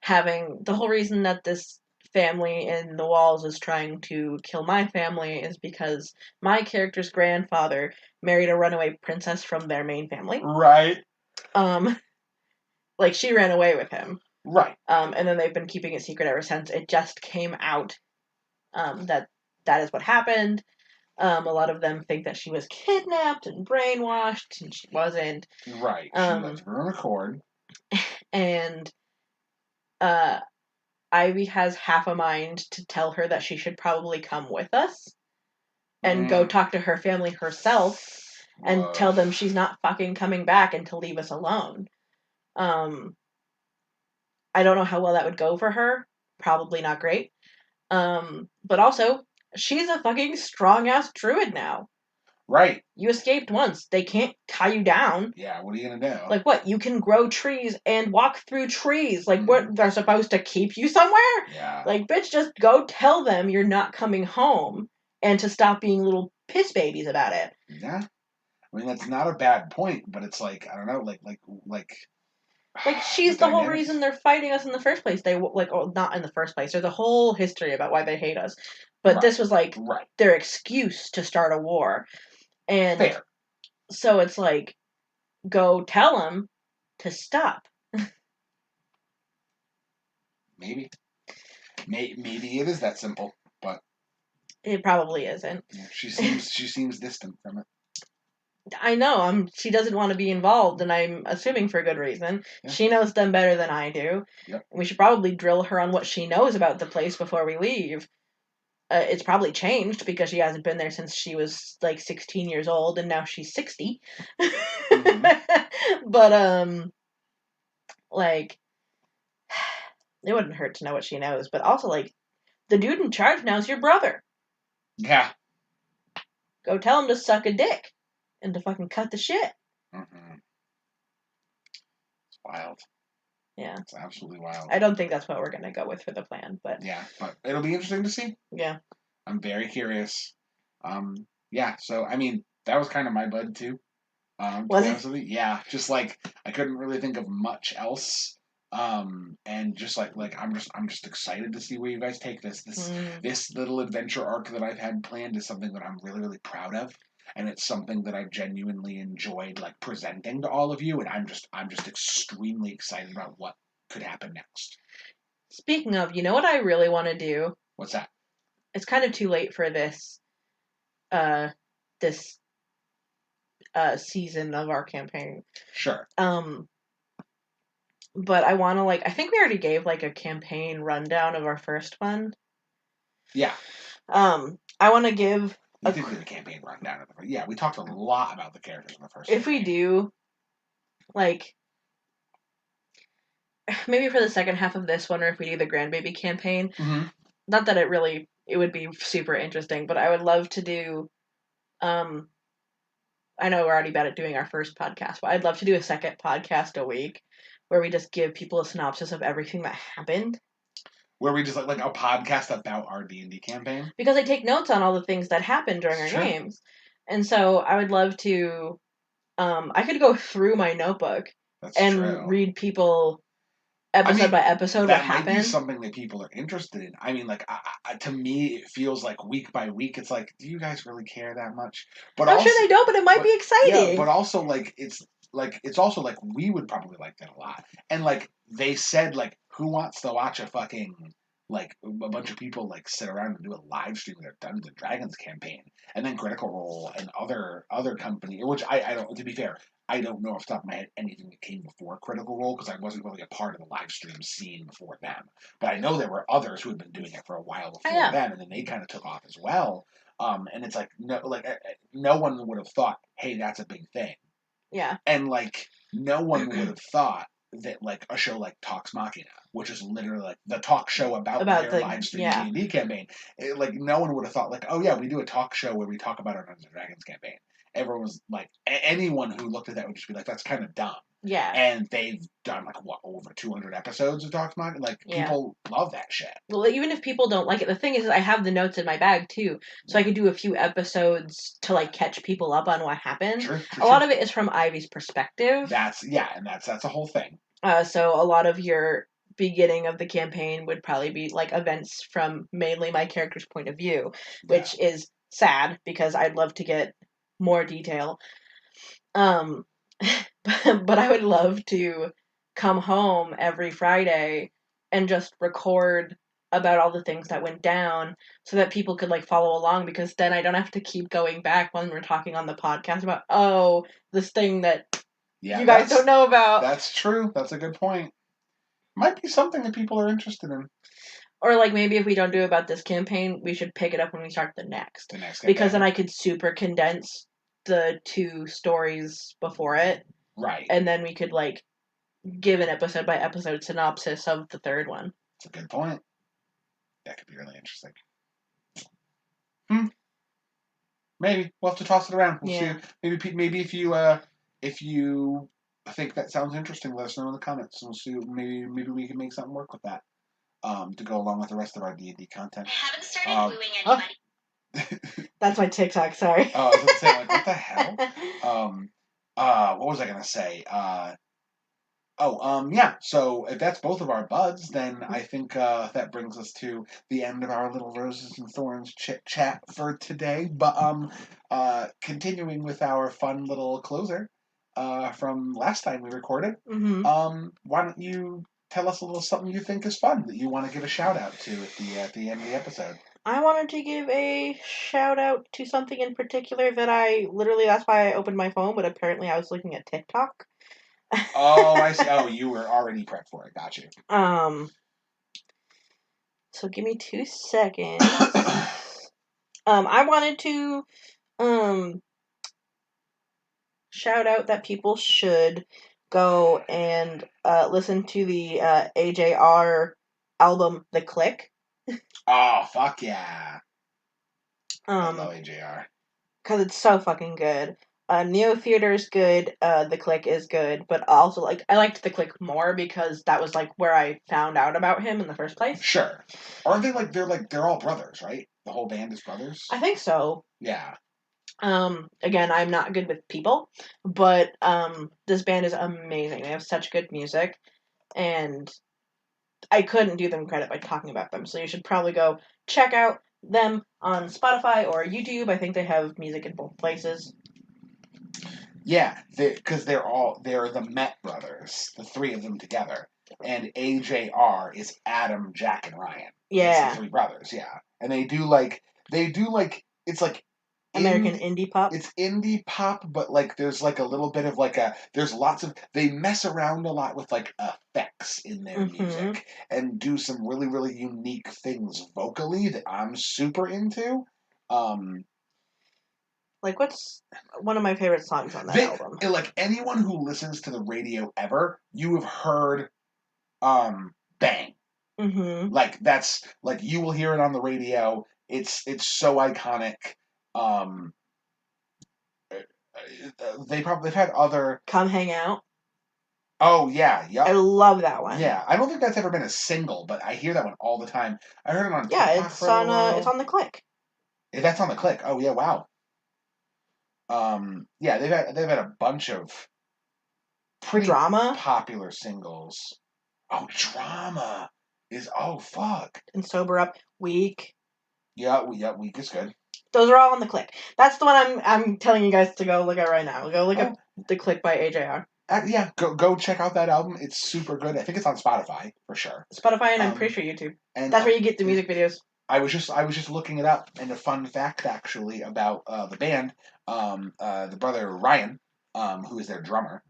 having the whole reason that this family in the walls is trying to kill my family is because my character's grandfather married a runaway princess from their main family. Right. Like, she ran away with him. Right. And then they've been keeping it secret ever since. It just came out that is what happened. A lot of them think that she was kidnapped and brainwashed, and she wasn't. Right. She left her own accord. And Ivy has half a mind to tell her that she should probably come with us and go talk to her family herself and tell them she's not fucking coming back and to leave us alone. I don't know how well that would go for her. Probably not great. But also, she's a fucking strong-ass druid now. Right. You escaped once. They can't tie you down. Yeah, what are you gonna do? Like, what? You can grow trees and walk through trees. Like, what? They're supposed to keep you somewhere? Yeah. Like, bitch, just go tell them you're not coming home and to stop being little piss babies about it. Yeah. I mean, that's not a bad point, but it's like, I don't know, like she's the whole reason they're fighting us in the first place. Not in the first place. There's a whole history about why they hate us. But this was, like, their excuse to start a war. And fair. So it's like, go tell them to stop. Maybe it is that simple, but it probably isn't. Yeah, she seems distant from it. I know. She doesn't want to be involved, and I'm assuming for good reason. Yeah. She knows them better than I do. Yep. We should probably drill her on what she knows about the place before we leave. It's probably changed because she hasn't been there since she was like 16 years old, and now she's 60. Mm-hmm. But like, it wouldn't hurt to know what she knows. But also, like, the dude in charge now is your brother. Yeah. Go tell him to suck a dick and to fucking cut the shit. Mm-hmm. It's wild. Yeah. It's absolutely wild. I don't think that's what we're going to go with for the plan, but... Yeah, but it'll be interesting to see. Yeah. I'm very curious. Yeah, so, I mean, that was kind of my bud, too. Was it? Yeah, just, like, I couldn't really think of much else. And just, like, I'm just excited to see where you guys take this. This little adventure arc that I've had planned is something that I'm really, really proud of. And it's something that I've genuinely enjoyed, like, presenting to all of you, and I'm just extremely excited about what could happen next. Speaking of, you know what I really want to do? What's that? It's kind of too late for this season of our campaign. Sure. But I want to, like, I think we already gave, like, a campaign rundown of our first one. Yeah. I want to give... We did give a campaign rundown of the first. Yeah, we talked a lot about the characters in the first If we do, like, maybe for the second half of this one, or if we do the Grandbaby campaign, not that it would be super interesting, but I would love to do, I know we're already bad at doing our first podcast, but I'd love to do a second podcast a week where we just give people a synopsis of everything that happened. Where we just like a podcast about our D&D campaign? Because I take notes on all the things that happened during our games. And so I would love to, I could go through my notebook read people episode by episode what happened. That might be something that people are interested in. I mean, like, to me, it feels like week by week, it's like, do you guys really care that much? But I'm sure they don't, but it might be exciting. Yeah, but also, like, it's also, like, we would probably like that a lot. And, like, they said, like, who wants to watch a fucking, like, a bunch of people, like, sit around and do a live stream of their Dungeons & Dragons campaign. And then Critical Role and other company, which I don't, to be fair, I don't know off the top of my head anything that came before Critical Role because I wasn't really a part of the live stream scene before them. But I know there were others who had been doing it for a while before them, and then they kind of took off as well. And it's like no one would have thought, hey, that's a big thing. Yeah. And like no one would have thought that like a show like Talks Machina, which is literally like the talk show about their live stream D&D campaign, like no one would have thought like, oh yeah, we do a talk show where we talk about our Dungeons & Dragons campaign. Everyone was like, anyone who looked at that would just be like, that's kind of dumb. Yeah. And they've done like over 200 episodes of Talks Machina. Like people love that shit. Well, even if people don't like it, the thing is I have the notes in my bag too, so I could do a few episodes to like catch people up on what happened. A lot of it is from Ivy's perspective. That's a whole thing. So a lot of your beginning of the campaign would probably be like events from mainly my character's point of view, which is sad because I'd love to get more detail. But I would love to come home every Friday and just record about all the things that went down so that people could like follow along, because then I don't have to keep going back when we're talking on the podcast about this thing that you guys don't know about. That's true. That's a good point. Might be something that people are interested in. Or like maybe if we don't do about this campaign, we should pick it up when we start the next. Because then I could super condense the two stories before it. Right. And then we could like give an episode by episode synopsis of the third one. That's a good point. That could be really interesting. Maybe we'll have to toss it around. We'll see. Maybe if you think that sounds interesting, let us know in the comments. We'll see. Maybe we can make something work with that. To go along with the rest of our D&D content. I haven't started wooing anybody. That's my TikTok. Sorry. I was gonna say, like, what the hell? What was I gonna say? Yeah. So if that's both of our buds, then I think that brings us to the end of our little Roses and Thorns chit chat for today. But continuing with our fun little closer from last time we recorded, why don't you tell us a little something you think is fun that you want to give a shout out to at the end of the episode? I wanted to give a shout out to something in particular that that's why I opened my phone, but apparently I was looking at TikTok. Oh, I see. Oh, you were already prepped for it. Got you. So give me 2 seconds. I wanted to, shout out that people should go and listen to the AJR album The Click. Oh, fuck yeah. I love AJR. Because it's so fucking good. Neo Theater's good, The Click is good, but also I liked The Click more because that was where I found out about him in the first place. Sure. Aren't they they're all brothers, right? The whole band is brothers? I think so. Yeah. Again, I'm not good with people, but this band is amazing. They have such good music, and I couldn't do them credit by talking about them. So you should probably go check out them on Spotify or YouTube. I think they have music in both places. Yeah, because they're the Met brothers, the three of them together, and AJR is Adam, Jack, and Ryan. Yeah, it's the three brothers. Yeah, and they do it's like American indie pop. It's indie pop, but there's a little bit of there's lots of they mess around a lot with effects in their music and do some really really unique things vocally that I'm super into. What's one of my favorite songs on that album? Anyone who listens to the radio ever, you have heard Bang. Mm-hmm. That's you will hear it on the radio. It's so iconic. They've had other Come Hang Out. Oh yeah, yep. I love that one. Yeah, I don't think that's ever been a single, but I hear that one all the time. I heard it on TikTok it's on the Click. That's on the Click. Oh yeah, wow. Yeah, they've had a bunch of pretty popular singles. Oh, Drama is fuck. And Sober Up, Weak. Yeah, Weak is good. Those are all on the Click. That's the one I'm telling you guys to go look at right now. Go look at The Click by AJR. Yeah, go check out that album. It's super good. I think it's on Spotify for sure. Spotify and I'm pretty sure YouTube. And that's where you get the music videos. I was just looking it up, and a fun fact actually about the band, the brother Ryan, who is their drummer,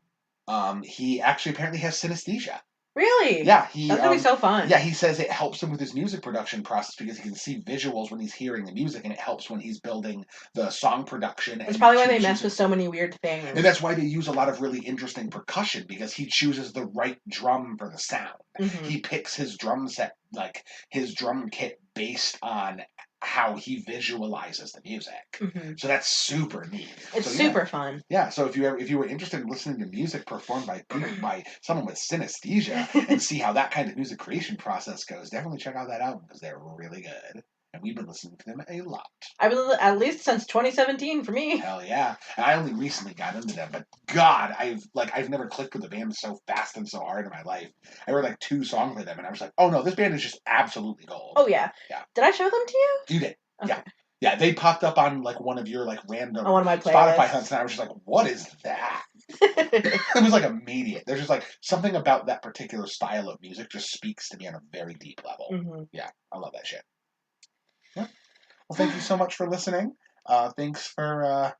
he actually apparently has synesthesia. Really? Yeah, that's gonna be so fun. Yeah, he says it helps him with his music production process because he can see visuals when he's hearing the music, and it helps when he's building the song production. That's probably why they mess with so many weird things. And that's why they use a lot of really interesting percussion because he chooses the right drum for the sound. Mm-hmm. He picks his drum set, his drum kit, based on how he visualizes the music. Mm-hmm. So that's super neat. It's super fun. Yeah, so if you were interested in listening to music performed by someone with synesthesia and see how that kind of music creation process goes, definitely check out that album because they're really good. And we've been listening to them a lot. At least since 2017 for me. Hell yeah. And I only recently got into them, but God, I've never clicked with a band so fast and so hard in my life. I heard 2 songs with them and I was like, oh no, this band is just absolutely gold. Oh yeah. Yeah. Did I show them to you? You did. Okay. Yeah. Yeah, they popped up on one of your random one of my Spotify hunts and I was just like, what is that? It was immediate. There's just something about that particular style of music just speaks to me on a very deep level. Mm-hmm. Yeah, I love that shit. Yeah. Well, thank you so much for listening. Thanks for,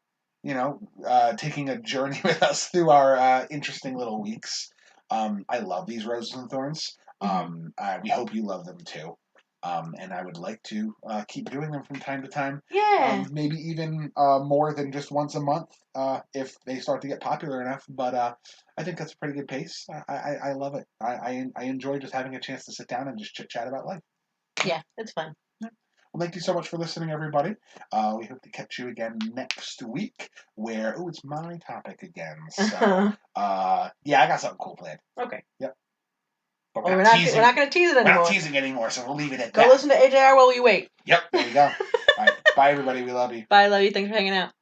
taking a journey with us through our interesting little weeks. I love these Roses and Thorns. We hope you love them too. And I would like to keep doing them from time to time. Yeah. Maybe even more than just once a month if they start to get popular enough. But I think that's a pretty good pace. I love it. I enjoy just having a chance to sit down and just chit-chat about life. Yeah, it's fun. Well, thank you so much for listening, everybody. We hope to catch you again next week where, it's my topic again. So, I got something cool planned. Okay. Yep. But we're not going to tease it anymore. We're not teasing anymore, so we'll leave it at that. Go listen to AJR while we wait. Yep, there you go. All right. Bye, everybody. We love you. Bye, love you. Thanks for hanging out.